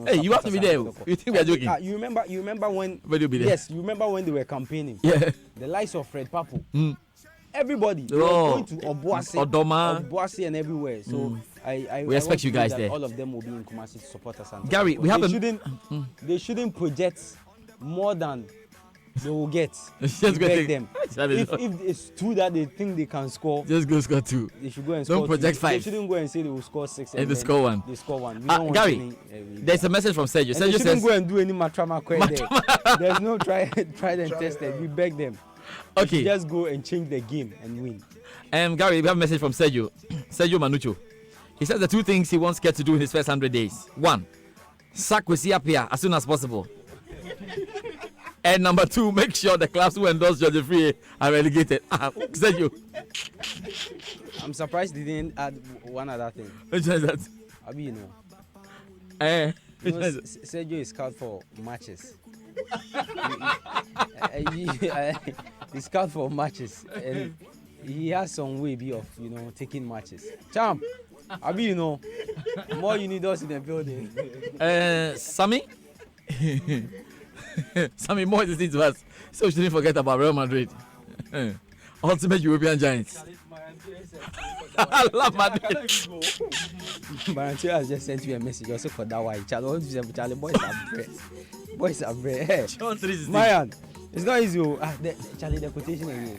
Speaker 2: Hey, you have to be there. You think we are joking?
Speaker 5: You remember when?
Speaker 2: But you'll be there.
Speaker 5: Yes, you remember when they were campaigning.
Speaker 2: Yeah.
Speaker 5: The likes of Fred Papu. Everybody they were going to Obuasi and everywhere. So
Speaker 2: we expect you guys
Speaker 5: that
Speaker 2: there.
Speaker 5: all of them will be in Kumasi to support us.
Speaker 2: Gary, we have
Speaker 5: they shouldn't project more than they will get.
Speaker 2: Just
Speaker 5: beg them. If it's true that they think they can score,
Speaker 2: just go score 2.
Speaker 5: They should go and score.
Speaker 2: Don't project
Speaker 5: 2.
Speaker 2: 5.
Speaker 5: They shouldn't go and say they will score 6
Speaker 2: and they score 1.
Speaker 5: They score 1.
Speaker 2: Gary, there's a message from Sergio.
Speaker 5: Sergio shouldn't go and do any matrama there. There's no try and tested. We beg them.
Speaker 2: Okay.
Speaker 5: Just go and change the game and win.
Speaker 2: Gary, we have a message from Sergio Manucho. He says the 2 things he wants Ket to do in his first 100 days. 1, sack Kwesi Appiah as soon as possible. And number 2, make sure the clubs who endorse George Free are relegated. Sergio.
Speaker 5: I'm surprised they didn't add one other thing.
Speaker 2: Which one is that?
Speaker 5: Sergio is scout for matches. He's scout for matches, and he has some way of taking matches. Champ, more you need us in the building.
Speaker 2: Sammy, Sammy, more is to us, so we shouldn't forget about Real Madrid, ultimate European giants. I love Madrid.
Speaker 5: Marancho has just sent you a message also for that one. Charlie, boys are bread. Mayan, it's not easy. Charlie, the quotation again.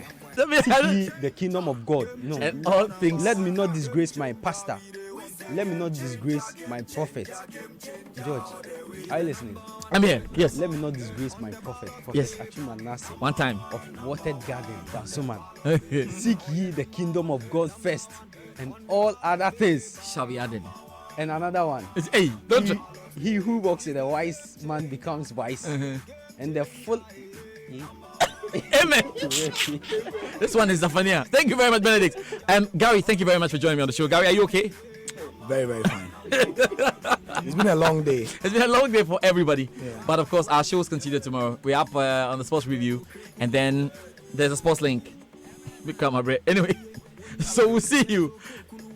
Speaker 5: The kingdom of God. No,
Speaker 2: and all things.
Speaker 5: Let me not disgrace my pastor. Let me not disgrace my prophet. George, are you listening?
Speaker 2: I'm here. Yes.
Speaker 5: Let me not disgrace my prophet.
Speaker 2: Yes.
Speaker 5: Achuma Nasi.
Speaker 2: One time.
Speaker 5: Of watered garden, Dansuman. Seek ye the kingdom of God first, and all other things
Speaker 2: shall be added.
Speaker 5: And another one.
Speaker 2: Hey, don't
Speaker 5: he who walks in a wise man becomes wise, and the full.
Speaker 2: Amen. This one is Zafania. Thank you very much, Benedict. Gary, thank you very much for joining me on the show. Gary, are you okay?
Speaker 10: Very, very fine. It's been a long day.
Speaker 2: It's been a long day for everybody. Yeah. But of course, our shows continue tomorrow. We're up on the sports review, and then there's a sports link. Become a break. Anyway, so we'll see you.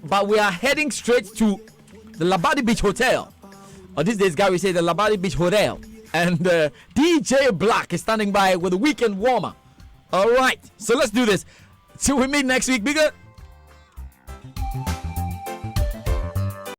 Speaker 2: But we are heading straight to the Labadi Beach Hotel. Or these days, Gary says the Labadi Beach Hotel. And DJ Black is standing by with a weekend warmer. All right, so let's do this. Till we meet next week. Be good.